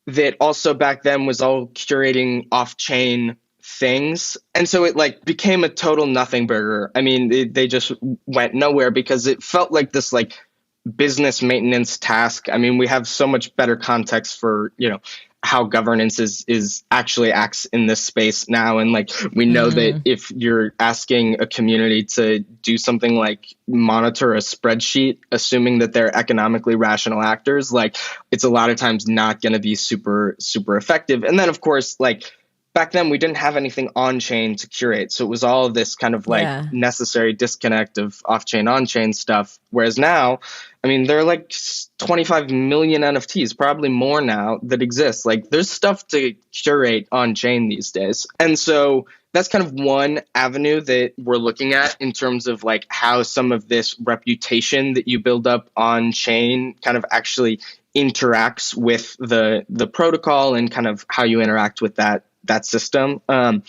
that also back then was all curating off-chain things. And so it like became a total nothing burger. I mean, they just went nowhere because it felt like this like business maintenance task. I mean, we have so much better context for, how governance is actually acts in this space now. And like, we know that if you're asking a community to do something like monitor a spreadsheet, assuming that they're economically rational actors, like it's a lot of times not going to be super, super effective. And then of course, like back then we didn't have anything on chain to curate. So it was all this kind of like necessary disconnect of off chain, on chain stuff. Whereas now, I mean, there are like 25 million NFTs, probably more now, that exist. Like there's stuff to curate on chain these days. And so that's kind of one avenue that we're looking at in terms of like how some of this reputation that you build up on chain kind of actually interacts with the protocol and kind of how you interact with that system. I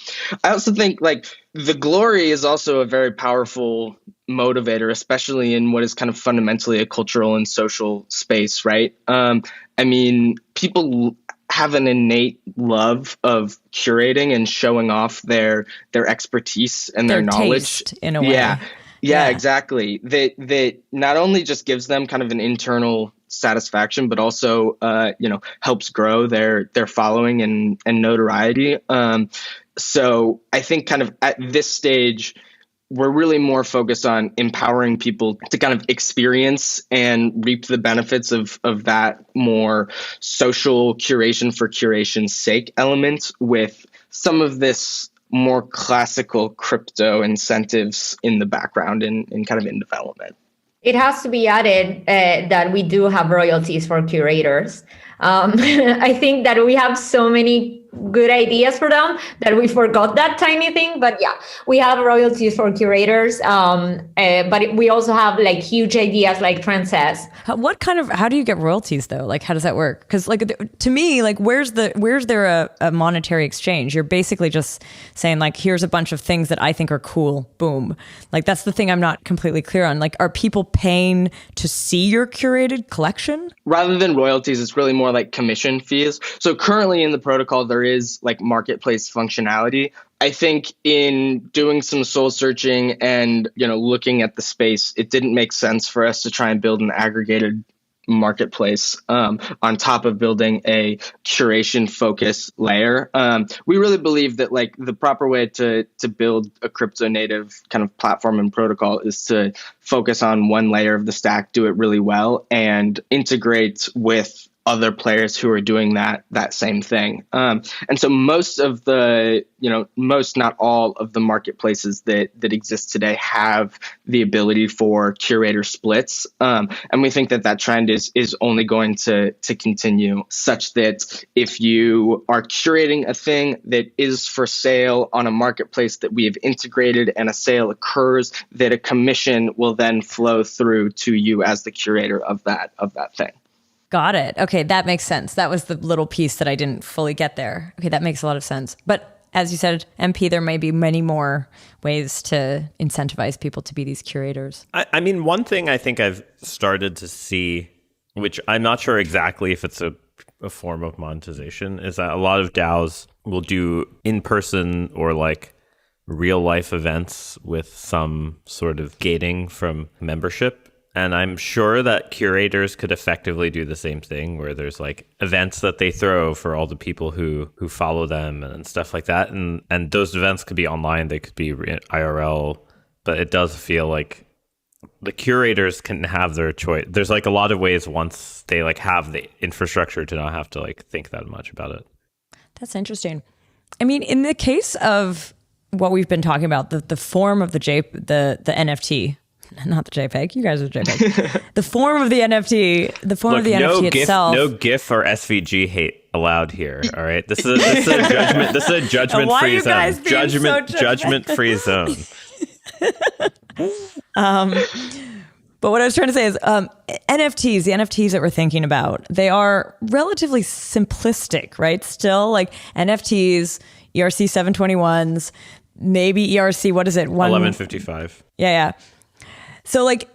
also think like the glory is also a very powerful motivator, especially in what is kind of fundamentally a cultural and social space, right? I mean, people have an innate love of curating and showing off their expertise and their knowledge taste, in a way. Yeah, exactly. That not only just gives them kind of an internal satisfaction, but also helps grow their following and notoriety. So I think kind of at this stage, we're really more focused on empowering people to kind of experience and reap the benefits of that more social curation for curation's sake element, with some of this more classical crypto incentives in the background and kind of in development. It has to be added that we do have royalties for curators. I think that we have so many good ideas for them that we forgot that tiny thing. But yeah, we have royalties for curators. But we also have like huge ideas, like Trent says. How do you get royalties though? Like, how does that work? Because like to me, like where's there a monetary exchange? You're basically just saying like, here's a bunch of things that I think are cool. Boom. Like that's the thing I'm not completely clear on. Like, are people paying to see your curated collection? Rather than royalties, it's really more like commission fees. So currently in the protocol, there is like marketplace functionality. I think in doing some soul searching and, looking at the space, it didn't make sense for us to try and build an aggregated marketplace on top of building a curation focus layer. We really believe that like the proper way to build a crypto native kind of platform and protocol is to focus on one layer of the stack, do it really well, and integrate with other players who are doing that same thing. And so most of the, most, not all of the marketplaces that exist today have the ability for curator splits. And we think that trend is only going to continue, such that if you are curating a thing that is for sale on a marketplace that we have integrated and a sale occurs, that a commission will then flow through to you as the curator of that thing. Got it. Okay, that makes sense. That was the little piece that I didn't fully get there. Okay, that makes a lot of sense. But as you said, MP, there may be many more ways to incentivize people to be these curators. I mean, one thing I think I've started to see, which I'm not sure exactly if it's a form of monetization, is that a lot of DAOs will do in-person or like real-life events with some sort of gating from membership. And I'm sure that curators could effectively do the same thing, where there's like events that they throw for all the people who follow them and stuff like that. And those events could be online, they could be IRL, but it does feel like the curators can have their choice. There's like a lot of ways once they like have the infrastructure to not have to like think that much about it. That's interesting. I mean, in the case of what we've been talking about, the form of the NFT, not the JPEG. You guys are JPEG. The form of the NFT, NFT itself. No GIF or SVG hate allowed here. All right, this is a judgment. This is a judgment-free zone. Judgment-free zone. But what I was trying to say is NFTs, the NFTs that we're thinking about, they are relatively simplistic, right? Still, like NFTs, ERC 721s, maybe ERC. What is it? 1155. Yeah. So like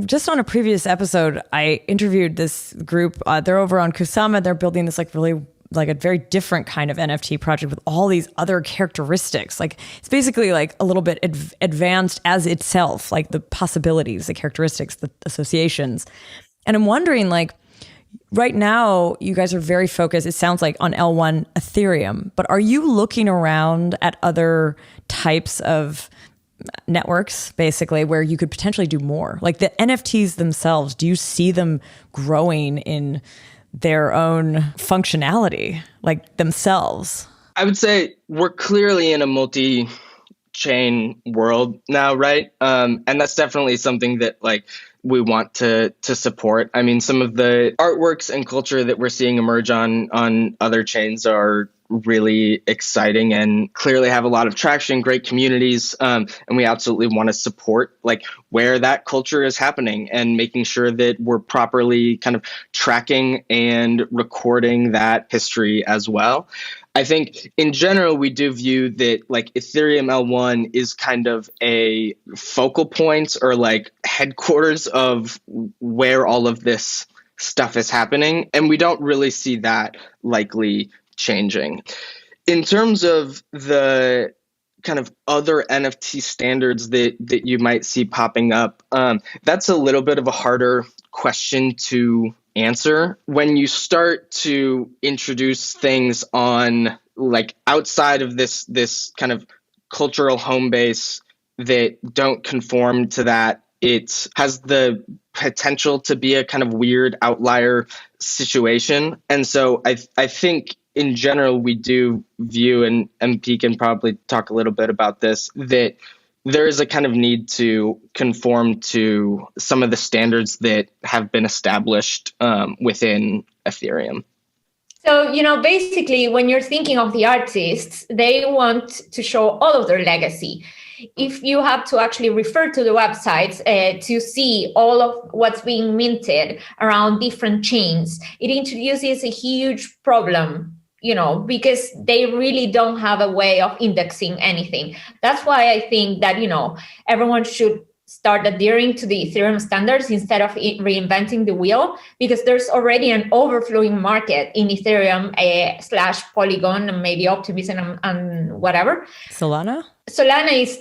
just on a previous episode, I interviewed this group. They're over on Kusama. They're building this like really like a very different kind of NFT project with all these other characteristics. Like it's basically like a little bit advanced as itself, like the possibilities, the characteristics, the associations. And I'm wondering like right now you guys are very focused, it sounds like, on L1 Ethereum, but are you looking around at other types of networks basically where you could potentially do more? Like the NFTs themselves, do you see them growing in their own functionality, like themselves? I would say we're clearly in a multi-chain world now, right? And that's definitely something that like we want to support. I mean, some of the artworks and culture that we're seeing emerge on other chains are really exciting and clearly have a lot of traction, great communities. And we absolutely want to support like where that culture is happening and making sure that we're properly kind of tracking and recording that history as well. I think in general, we do view that like Ethereum L1 is kind of a focal point or like headquarters of where all of this stuff is happening. And we don't really see that likely changing. In terms of the kind of other NFT standards that you might see popping up, that's a little bit of a harder question to answer. When you start to introduce things on like outside of this kind of cultural home base that don't conform to that, it has the potential to be a kind of weird outlier situation. And so I think in general, we do view, and MP can probably talk a little bit about this, that there is a kind of need to conform to some of the standards that have been established within Ethereum. So, basically, when you're thinking of the artists, they want to show all of their legacy. If you have to actually refer to the websites to see all of what's being minted around different chains, it introduces a huge problem, because they really don't have a way of indexing anything. That's why I think that, everyone should start adhering to the Ethereum standards instead of reinventing the wheel, because there's already an overflowing market in Ethereum / Polygon and maybe Optimism and whatever. Solana is,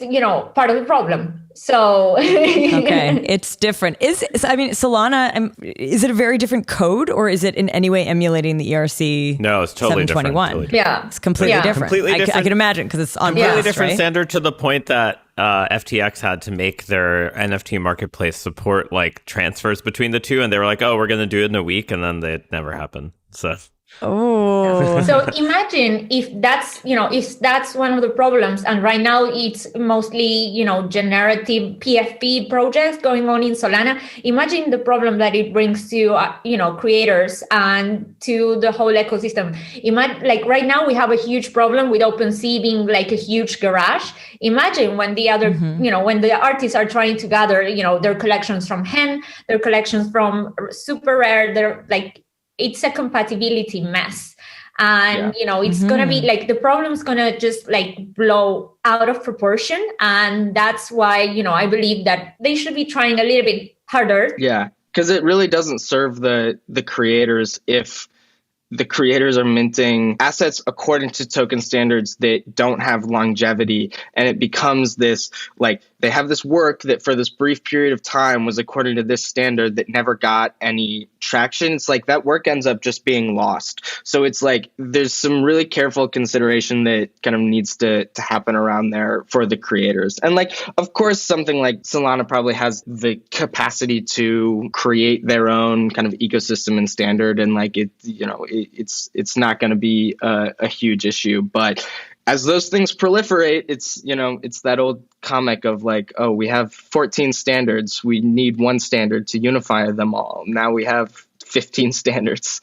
part of the problem. So okay, it's different. Solana, is it a very different code, or is it in any way emulating the ERC? No, it's totally 721? different. Totally yeah, it's completely different. Completely different. I can imagine because it's on completely different right? standard to the point that FTX had to make their NFT marketplace support like transfers between the two, and they were like, "Oh, we're going to do it in a week," and then it never happened. So. Oh, so imagine if that's one of the problems, and right now it's mostly generative PFP projects going on in Solana. Imagine the problem that it brings to creators and to the whole ecosystem. Like right now we have a huge problem with OpenSea being like a huge garage. Imagine when the other when the artists are trying to gather their collections from Hen, their collections from Super Rare, they're like. It's a compatibility mess. And, it's going to be like the problem's going to just like blow out of proportion. And that's why, I believe that they should be trying a little bit harder. Yeah, because it really doesn't serve the creators if the creators are minting assets according to token standards that don't have longevity. And it becomes this, like, they have this work that for this brief period of time was according to this standard that never got any traction. It's like that work ends up just being lost. So it's like there's some really careful consideration that kind of needs to happen around there for the creators. And like, of course, something like Solana probably has the capacity to create their own kind of ecosystem and standard. And like it's not going to be a huge issue, but as those things proliferate, it's that old comic of like, oh, we have 14 standards. We need one standard to unify them all. Now we have 15 standards.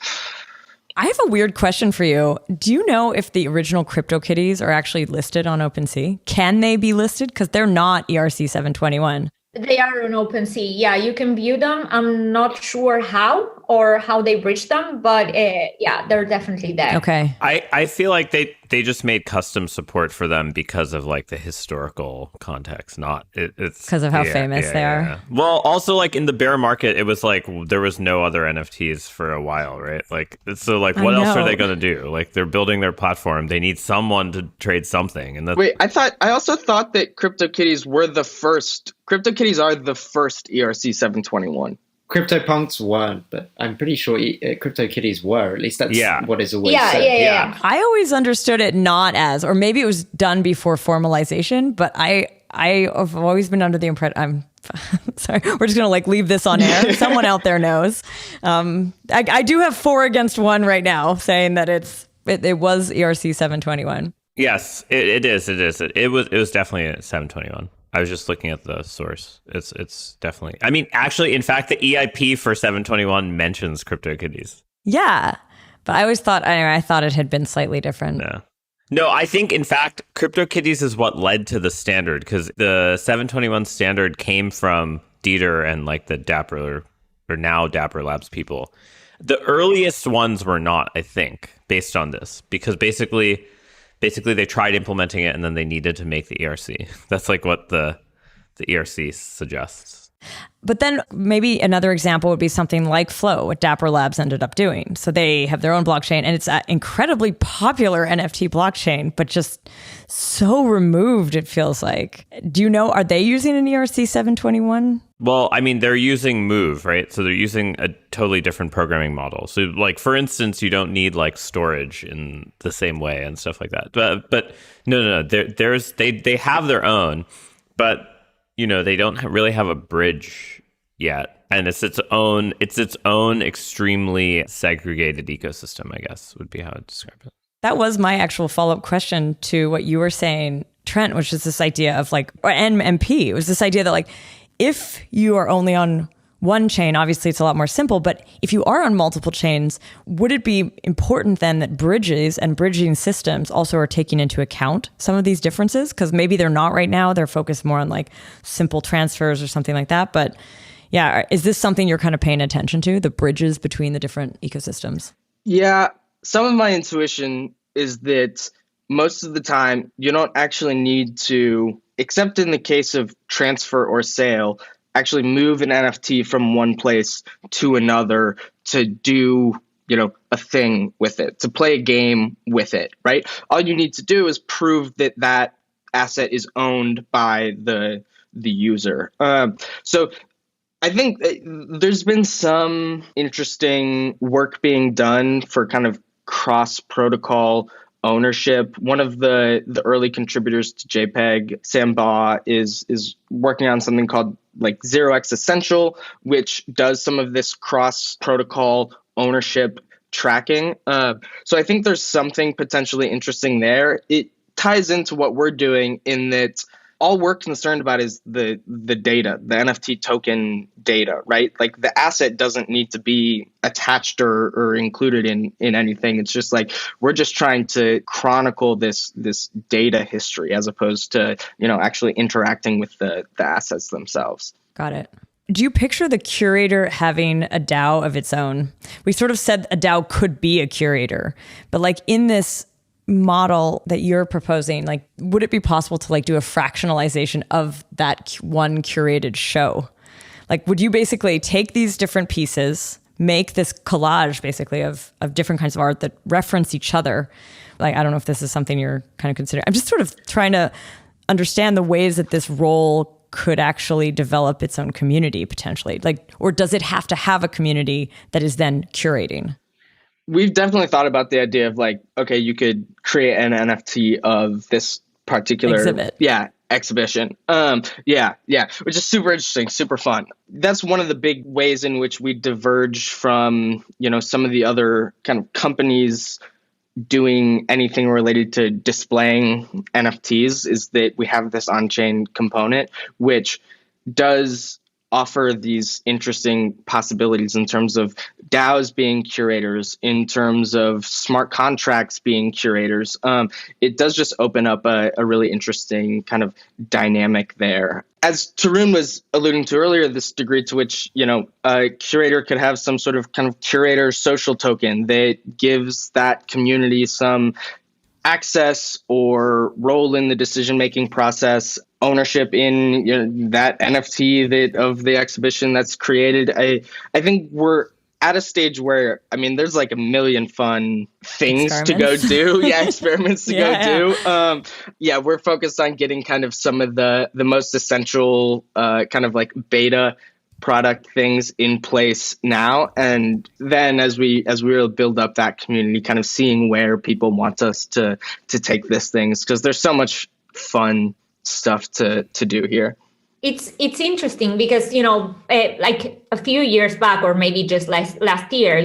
I have a weird question for you. Do you know if the original CryptoKitties are actually listed on OpenSea? Can they be listed? Because they're not ERC 721. They are on OpenSea. Yeah, you can view them. I'm not sure how they bridge them, but they're definitely there. Okay. I feel like they just made custom support for them because of like the historical context, not it's because of how famous they are. Yeah. Well, also like in the bear market, it was like there was no other NFTs for a while, right? Like so, like what else are they going to do? Like they're building their platform. They need someone to trade something. And wait, I also thought that CryptoKitties were the first. CryptoKitties are the first ERC 721. CryptoPunks weren't, but I'm pretty sure CryptoKitties were. At least that's what is always said. Yeah. I always understood it not as, or maybe it was done before formalization, but I've always been under the impression, I'm sorry, we're just going to like leave this on air. Someone out there knows. I do have 4 against 1 right now saying that it's It was ERC 721. Yes, it is. It was definitely a 721. I was just looking at the source. It's definitely. I mean, actually, in fact, the EIP for 721 mentions CryptoKitties. Yeah, but I always thought I thought it had been slightly different. No, I think, in fact, CryptoKitties is what led to the standard, because the 721 standard came from Dieter and like the Dapper, or now Dapper Labs people. The earliest ones were not, I think, based on this, because basically they tried implementing it and then they needed to make the ERC. That's like what the ERC suggests. But then maybe another example would be something like Flow, what Dapper Labs ended up doing. So they have their own blockchain, and it's an incredibly popular NFT blockchain, but just so removed, it feels like. Do you know, are they using an ERC 721? Well, I mean, they're using Move, right? So they're using a totally different programming model. So like, for instance, you don't need like storage in the same way and stuff like that. But no. They have their own, but you know, they don't really have a bridge yet. And it's its own extremely segregated ecosystem, I guess, would be how I'd describe it. That was my actual follow-up question to what you were saying, Trent, which is this idea of like, or NMP, it was this idea that like, if you are only on one chain, obviously it's a lot more simple, but if you are on multiple chains, would it be important then that bridges and bridging systems also are taking into account some of these differences? Because maybe they're not right now. They're focused more on like simple transfers or something like that. But yeah, is this something you're kind of paying attention to, the bridges between the different ecosystems? Yeah, some of my intuition is that most of the time you don't actually need to, except in the case of transfer or sale, actually move an NFT from one place to another to do, a thing with it, to play a game with it, right? All you need to do is prove that that asset is owned by the user. So I think there's been some interesting work being done for kind of cross-protocol ownership. One of the early contributors to JPEG, Sam Baugh, is working on something called like 0x Essential, which does some of this cross-protocol ownership tracking. So I think there's something potentially interesting there. It ties into what we're doing in that all we're concerned about is the data, the NFT token data, right? Like the asset doesn't need to be attached or included in anything. It's just like we're just trying to chronicle this data history as opposed to, actually interacting with the assets themselves. Got it. Do you picture the curator having a DAO of its own? We sort of said a DAO could be a curator, but like in this model that you're proposing, like, would it be possible to like do a fractionalization of that one curated show? Like, would you basically take these different pieces, make this collage basically of different kinds of art that reference each other? Like, I don't know if this is something you're kind of considering. I'm just sort of trying to understand the ways that this role could actually develop its own community potentially. Like, or does it have to have a community that is then curating? We've definitely thought about the idea of like, okay, you could create an NFT of this particular exhibition. Which is super interesting, super fun. That's one of the big ways in which we diverge from, some of the other kind of companies doing anything related to displaying NFTs, is that we have this on-chain component, which does offer these interesting possibilities in terms of DAOs being curators, in terms of smart contracts being curators. It does just open up a really interesting kind of dynamic there. As Tarun was alluding to earlier, this degree to which, a curator could have some sort of kind of curator social token that gives that community some access or role in the decision-making process, ownership in that NFT of the exhibition that's created. I think we're at a stage where, there's like a million fun things to go do. Experiments to go do. We're focused on getting kind of some of the most essential kind of like beta product things in place now, and then as we really build up that community, kind of seeing where people want us to take this things, because there's so much fun stuff to do here. It's interesting because like a few years back, or maybe just last year,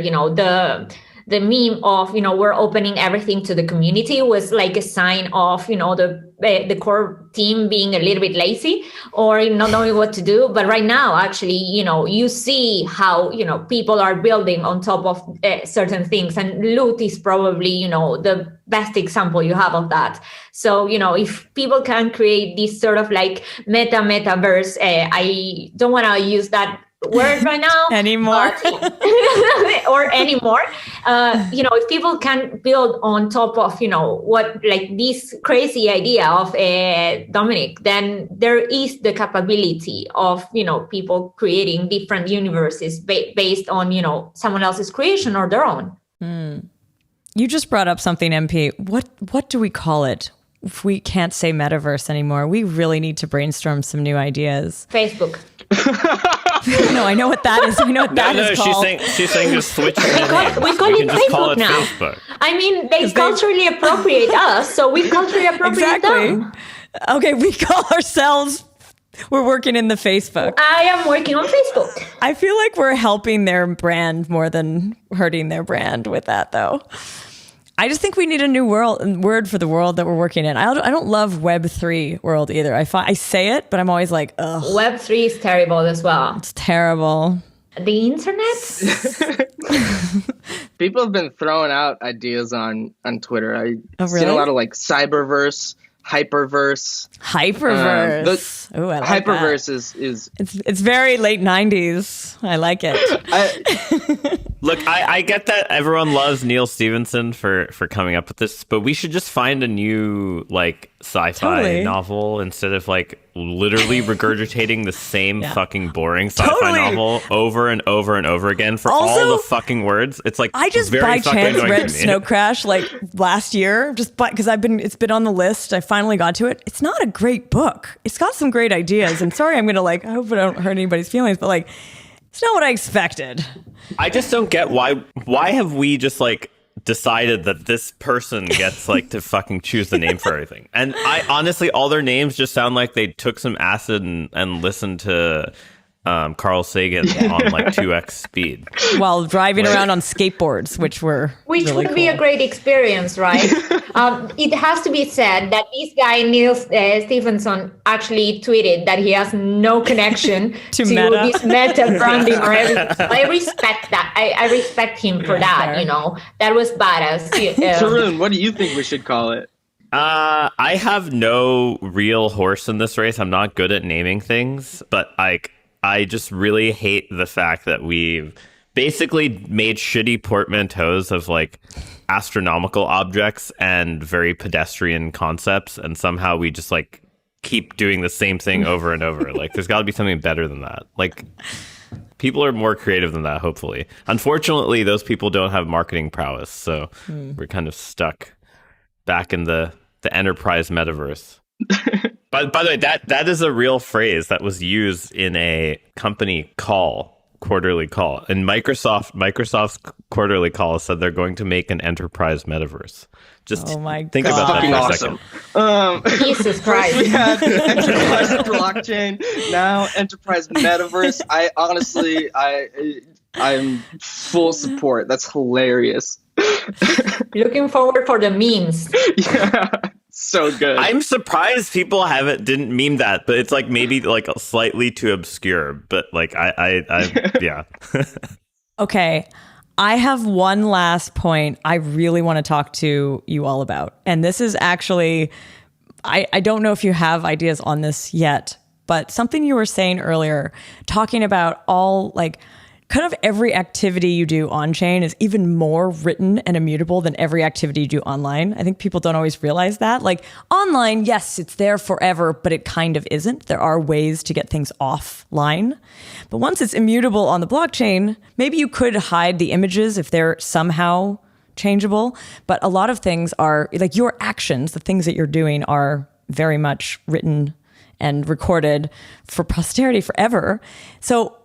the meme of, we're opening everything to the community was like a sign of, the core team being a little bit lazy or not knowing what to do. But right now, actually, you see how, people are building on top of certain things. And loot is probably, the best example you have of that. So, if people can create this sort of like metaverse, I don't want to use that word right now anymore or anymore. If people can build on top of what like this crazy idea of Dominic, then there is the capability of people creating different universes based on someone else's creation or their own. You just brought up something, MP. What do we call it if we can't say metaverse anymore? We really need to brainstorm some new ideas. Facebook. No, I know what that is. I know what that is called. She's saying just switch the name. We call it Facebook now. Facebook. I mean, they culturally appropriate us, so we culturally appropriate them. Okay, we call ourselves, we're working in the Facebook. I am working on Facebook. I feel like we're helping their brand more than hurting their brand with that, though. I just think we need a new word for the world that we're working in. I don't love Web3 world either. I say it, but I'm always like, ugh. Web3 is terrible as well. It's terrible. The internet? People have been throwing out ideas on Twitter. I've seen a lot of like cyberverse, hyperverse. Hyperverse. I like hyperverse that. is it's very late 90s. I like it. Look, I get that everyone loves Neil Stephenson for coming up with this, but we should just find a new like sci-fi novel instead of like literally regurgitating the same fucking boring sci-fi novel over and over and over again for all the fucking words. It's like I just by chance read Snow Crash like last year, just because it's been on the list. I finally got to it. It's not a great book. It's got some great ideas, and sorry, I'm gonna I hope I don't hurt anybody's feelings, but like it's not what I expected. I just don't get why have we just like decided that this person gets like to fucking choose the name for everything. And I honestly, all their names just sound like they took some acid and listened to Carl Sagan on like 2x speed while driving around on skateboards, which would cool. be a great experience, right? It has to be said that this guy Neil Stephenson actually tweeted that he has no connection to this meta branding or everything. So I respect that. I respect him for that. Fair. That was badass. Tarun, what do you think we should call it? I have no real horse in this race. I'm not good at naming things, but I just really hate the fact that we've basically made shitty portmanteaus of like astronomical objects and very pedestrian concepts, and somehow we just like keep doing the same thing over and over. Like there's got to be something better than that. Like people are more creative than that, hopefully. Unfortunately, those people don't have marketing prowess, so we're kind of stuck back in the enterprise metaverse. By the way, that is a real phrase that was used in a company quarterly call. And Microsoft's quarterly call said they're going to make an enterprise metaverse. Just think about that for a second. Jesus Christ. We had enterprise blockchain, now enterprise metaverse. I honestly, I'm full support. That's hilarious. Looking forward for the memes. Yeah. So good. I'm surprised people didn't meme that, but it's like maybe like slightly too obscure. But like I yeah. Okay, I have one last point I really want to talk to you all about, and this is actually I don't know if you have ideas on this yet, but something you were saying earlier, talking about all like kind of every activity you do on chain is even more written and immutable than every activity you do online. I think people don't always realize that. Like online, yes, it's there forever, but it kind of isn't. There are ways to get things offline. But once it's immutable on the blockchain, maybe you could hide the images if they're somehow changeable. But a lot of things are like your actions, the things that you're doing are very much written and recorded for posterity forever. So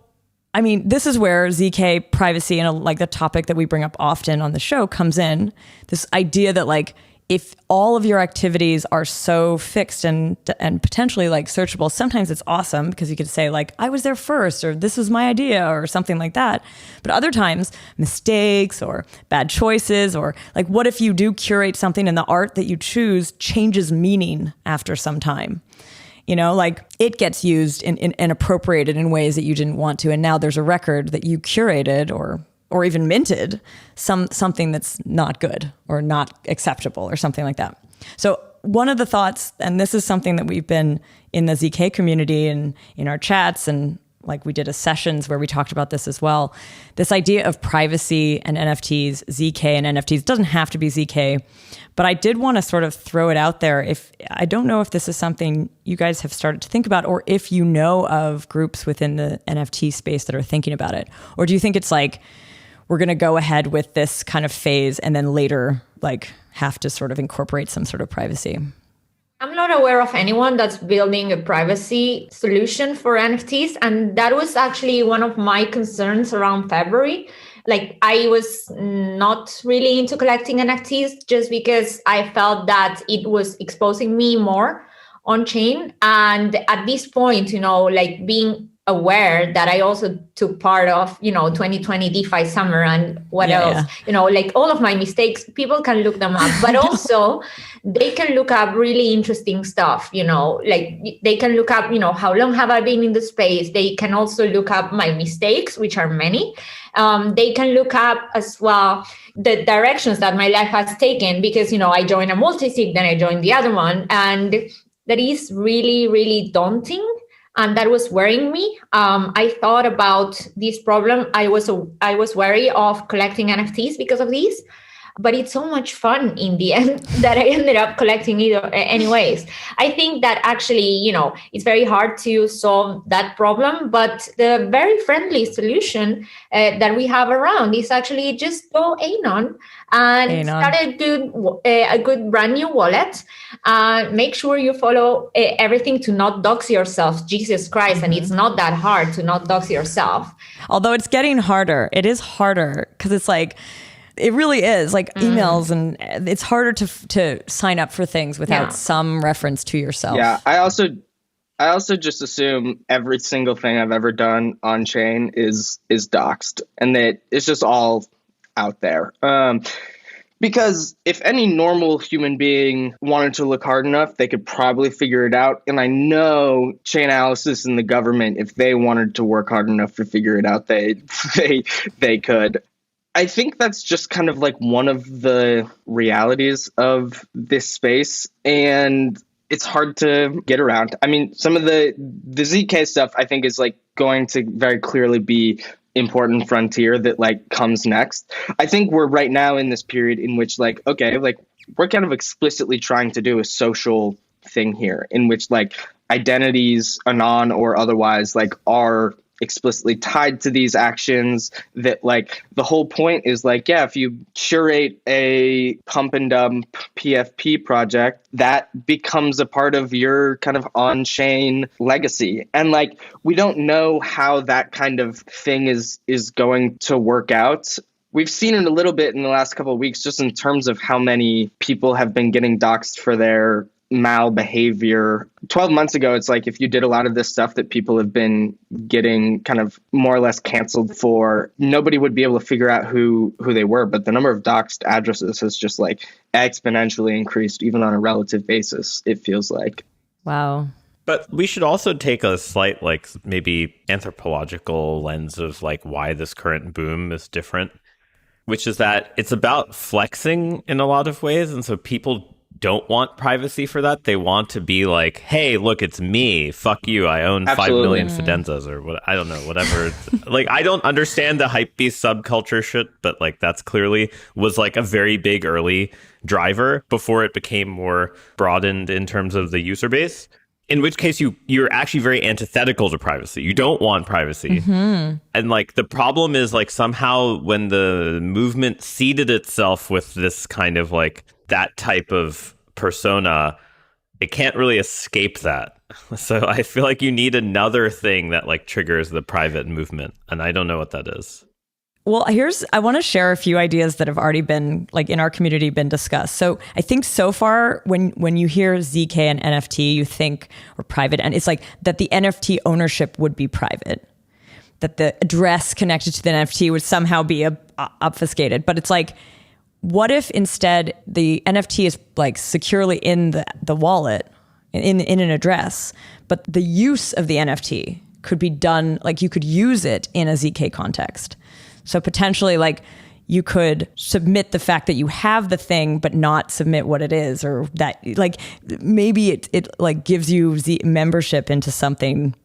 I mean, this is where ZK privacy and like the topic that we bring up often on the show comes in. This idea that like if all of your activities are so fixed and potentially like searchable, sometimes it's awesome because you could say like, I was there first, or this was my idea, or something like that. But other times, mistakes or bad choices, or like, what if you do curate something and the art that you choose changes meaning after some time? You know, like it gets used and appropriated in ways that you didn't want to. And now there's a record that you curated or even minted something that's not good or not acceptable or something like that. So one of the thoughts, and this is something that we've been in the ZK community and in our chats, and like we did a sessions where we talked about this as well, this idea of privacy and NFTs, ZK and NFTs, doesn't have to be ZK, but I did want to sort of throw it out there. If I don't know if this is something you guys have started to think about, or if you know of groups within the NFT space that are thinking about it, or do you think it's like, we're going to go ahead with this kind of phase and then later like have to sort of incorporate some sort of privacy? I'm not aware of anyone that's building a privacy solution for NFTs. And that was actually one of my concerns around February. Like I was not really into collecting NFTs just because I felt that it was exposing me more on chain. And at this point, you know, like being aware that I also took part of, you know, 2020 DeFi summer and what else, you know, like all of my mistakes, people can look them up, but also they can look up really interesting stuff, you know, like they can look up, you know, how long have I been in the space? They can also look up my mistakes, which are many. They can look up as well the directions that my life has taken because, you know, I joined a multi-sig, then I joined the other one. And that is really, really daunting. And that was worrying me. I thought about this problem. I was wary of collecting NFTs because of these, but it's so much fun in the end that I ended up collecting it anyways. I think that actually, you know, it's very hard to solve that problem, but the very friendly solution that we have around is actually just go Anon and start a good brand new wallet. Make sure you follow everything to not dox yourself. Jesus Christ. Mm-hmm. And it's not that hard to not dox yourself. Although it's getting harder. It is harder because it's like, it really is like emails, and it's harder to sign up for things without some reference to yourself. Yeah, I also just assume every single thing I've ever done on chain is doxed, and that it's just all out there. Because if any normal human being wanted to look hard enough, they could probably figure it out. And I know Chainalysis and the government, if they wanted to work hard enough to figure it out, they could. I think that's just kind of like one of the realities of this space, and it's hard to get around. I mean, some of the ZK stuff I think is like going to very clearly be important frontier that like comes next. I think we're right now in this period in which like, okay, like we're kind of explicitly trying to do a social thing here in which like identities, anon or otherwise, like are explicitly tied to these actions, that like the whole point is like, yeah, if you curate a pump and dump PFP project, that becomes a part of your kind of on-chain legacy. And like, we don't know how that kind of thing is going to work out. We've seen it a little bit in the last couple of weeks, just in terms of how many people have been getting doxxed for their mal behavior. 12 months ago, it's like if you did a lot of this stuff that people have been getting kind of more or less canceled for, nobody would be able to figure out who they were. But the number of doxed addresses has just like exponentially increased, even on a relative basis, it feels like. Wow. But we should also take a slight, like, maybe anthropological lens of like why this current boom is different, which is that it's about flexing in a lot of ways. And so people don't want privacy for that. They want to be like, hey, look, it's me. Fuck you. I own 5 million Fidenzas or what. I don't know, whatever. Like, I don't understand the hypebeast subculture shit, but like that's clearly was like a very big early driver before it became more broadened in terms of the user base. In which case you're actually very antithetical to privacy. You don't want privacy. Mm-hmm. And like the problem is like somehow when the movement seeded itself with this kind of like that type of persona, it can't really escape that. So I feel like you need another thing that like triggers the private movement. And I don't know what that is. Well, I want to share a few ideas that have already been like in our community been discussed. So I think so far when you hear ZK and NFT, you think, or private, and it's like that the NFT ownership would be private, that the address connected to the NFT would somehow be obfuscated. But it's like, what if instead the NFT is like securely in the wallet, in an address, but the use of the NFT could be done, like you could use it in a ZK context. So potentially like you could submit the fact that you have the thing, but not submit what it is, or that like maybe it like gives you membership into something,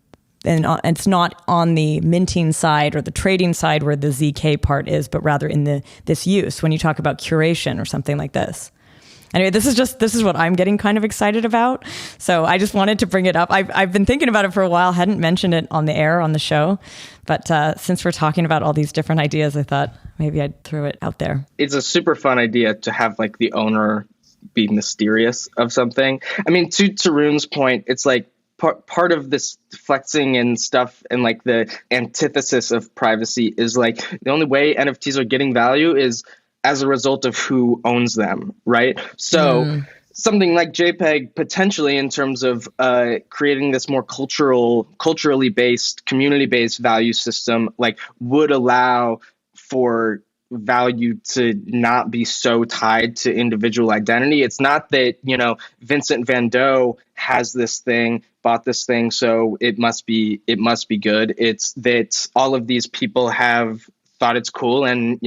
and it's not on the minting side or the trading side where the ZK part is, but rather in this use when you talk about curation or something like this. Anyway, this is what I'm getting kind of excited about. So I just wanted to bring it up. I've been thinking about it for a while, hadn't mentioned it on the air on the show. But since we're talking about all these different ideas, I thought maybe I'd throw it out there. It's a super fun idea to have like the owner be mysterious of something. I mean, to Tarun's point, it's like part of this flexing and stuff, and like the antithesis of privacy is like the only way NFTs are getting value is as a result of who owns them, right? So something like JPEG potentially in terms of creating this more culturally based, community-based value system, like would allow for value to not be so tied to individual identity. It's not that, Vincent van Gogh has this thing, bought this thing, so it must be good. It's that all of these people have thought it's cool and,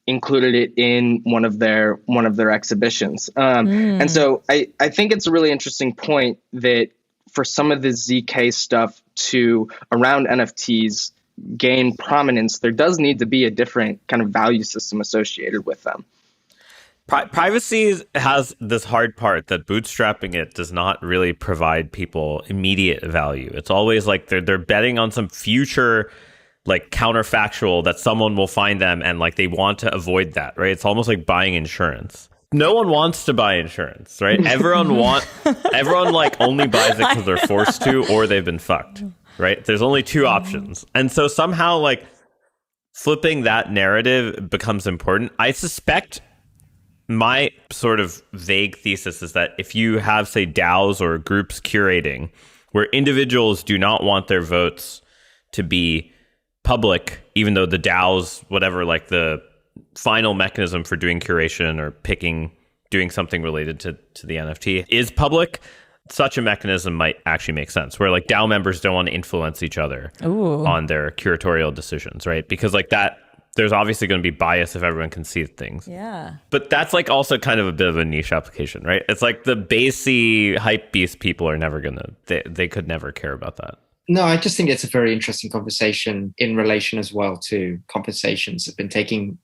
included it in one of their exhibitions. And so I think it's a really interesting point that for some of the ZK stuff to around NFTs gain prominence, there does need to be a different kind of value system associated with them. Privacy has this hard part that bootstrapping it does not really provide people immediate value. It's always like they're betting on some future like counterfactual that someone will find them, and like they want to avoid that, right? It's almost like buying insurance. No one wants to buy insurance, right? Everyone like only buys it because they're forced to, or they've been fucked, right? There's only two options. And so somehow like flipping that narrative becomes important. I suspect my sort of vague thesis is that if you have, say, DAOs or groups curating where individuals do not want their votes to be public, even though the DAOs, whatever, like the final mechanism for doing curation or doing something related to the NFT is public, such a mechanism might actually make sense, where like DAO members don't want to influence each other on their curatorial decisions, right? Because like that, there's obviously going to be bias if everyone can see things. Yeah. But that's like also kind of a bit of a niche application, right? It's like the basey hype beast people are never going to, they could never care about that. No, I just think it's a very interesting conversation in relation as well to conversations that have been taking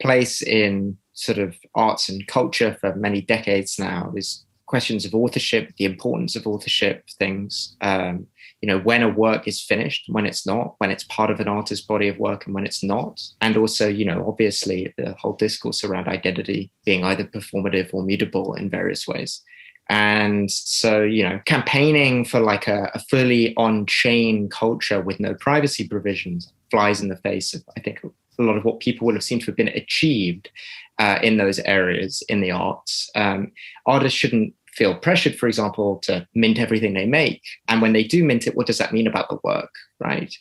place in sort of arts and culture for many decades now. There's questions of authorship, the importance of authorship, things, when a work is finished, when it's not, when it's part of an artist's body of work and when it's not. And also, obviously the whole discourse around identity being either performative or mutable in various ways. And so, campaigning for like a fully on-chain culture with no privacy provisions flies in the face of, I think, a lot of what people will have seen to have been achieved in those areas in the arts. Artists shouldn't feel pressured, for example, to mint everything they make. And when they do mint it, what does that mean about the work, right?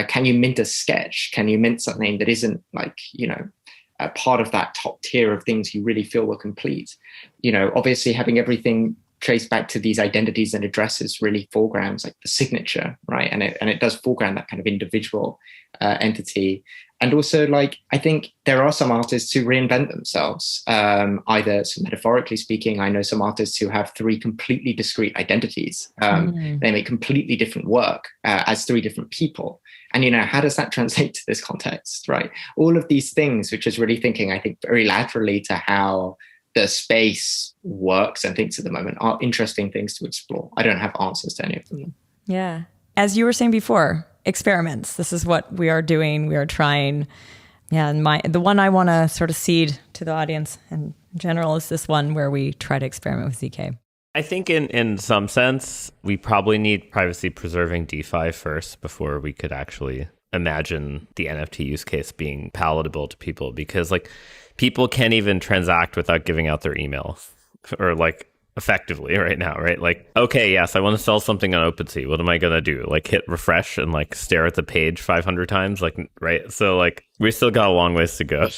Can you mint a sketch? Can you mint something that isn't like, a part of that top tier of things you really feel were complete? Obviously having everything traced back to these identities and addresses really foregrounds like the signature, right? And it does foreground that kind of individual entity. And also, like, I think there are some artists who reinvent themselves, either metaphorically speaking. I know some artists who have three completely discrete identities. They make completely different work as three different people. And, how does that translate to this context, right? All of these things, which is really thinking, I think, very laterally to how the space works and thinks at the moment, are interesting things to explore. I don't have answers to any of them. Yeah. As you were saying before, experiments. This is what we are doing. We are trying. Yeah. And the one I want to sort of seed to the audience in general is this one where we try to experiment with ZK. I think in some sense, we probably need privacy preserving DeFi first before we could actually imagine the NFT use case being palatable to people, because like people can't even transact without giving out their email or like effectively right now, right? Like, okay, yes, I want to sell something on OpenSea. What am I going to do? Like hit refresh and like stare at the page 500 times? Like, right? So like we still got a long ways to go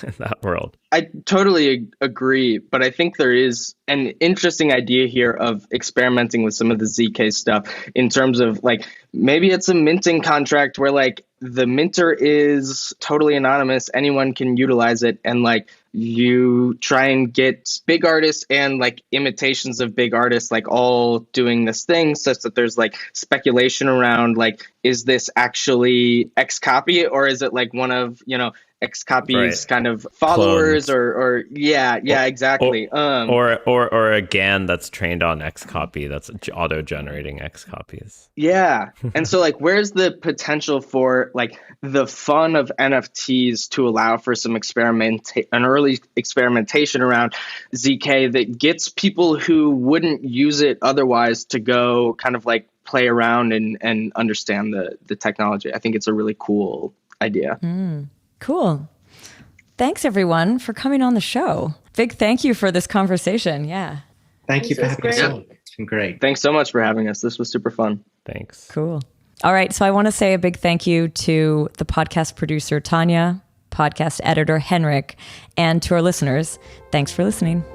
in that world. I totally agree, but I think there is an interesting idea here of experimenting with some of the ZK stuff in terms of like, maybe it's a minting contract where like the minter is totally anonymous, anyone can utilize it, and like you try and get big artists and like imitations of big artists like all doing this thing, such that there's like speculation around like, is this actually X copy, or is it like one of, you know, X copies kind of followers clones. or exactly. Or a GAN that's trained on X copy that's auto generating X copies. Yeah. And so like, where's the potential for like the fun of NFTs to allow for some an early experimentation around ZK that gets people who wouldn't use it otherwise to go kind of like play around and understand the technology. I think it's a really cool idea. Cool. Thanks, everyone, for coming on the show. Big thank you for this conversation. Yeah. Thank you for having us on. It's been great. Thanks so much for having us. This was super fun. Thanks. Cool. All right. So I want to say a big thank you to the podcast producer, Tanya, podcast editor, Henrik, and to our listeners. Thanks for listening.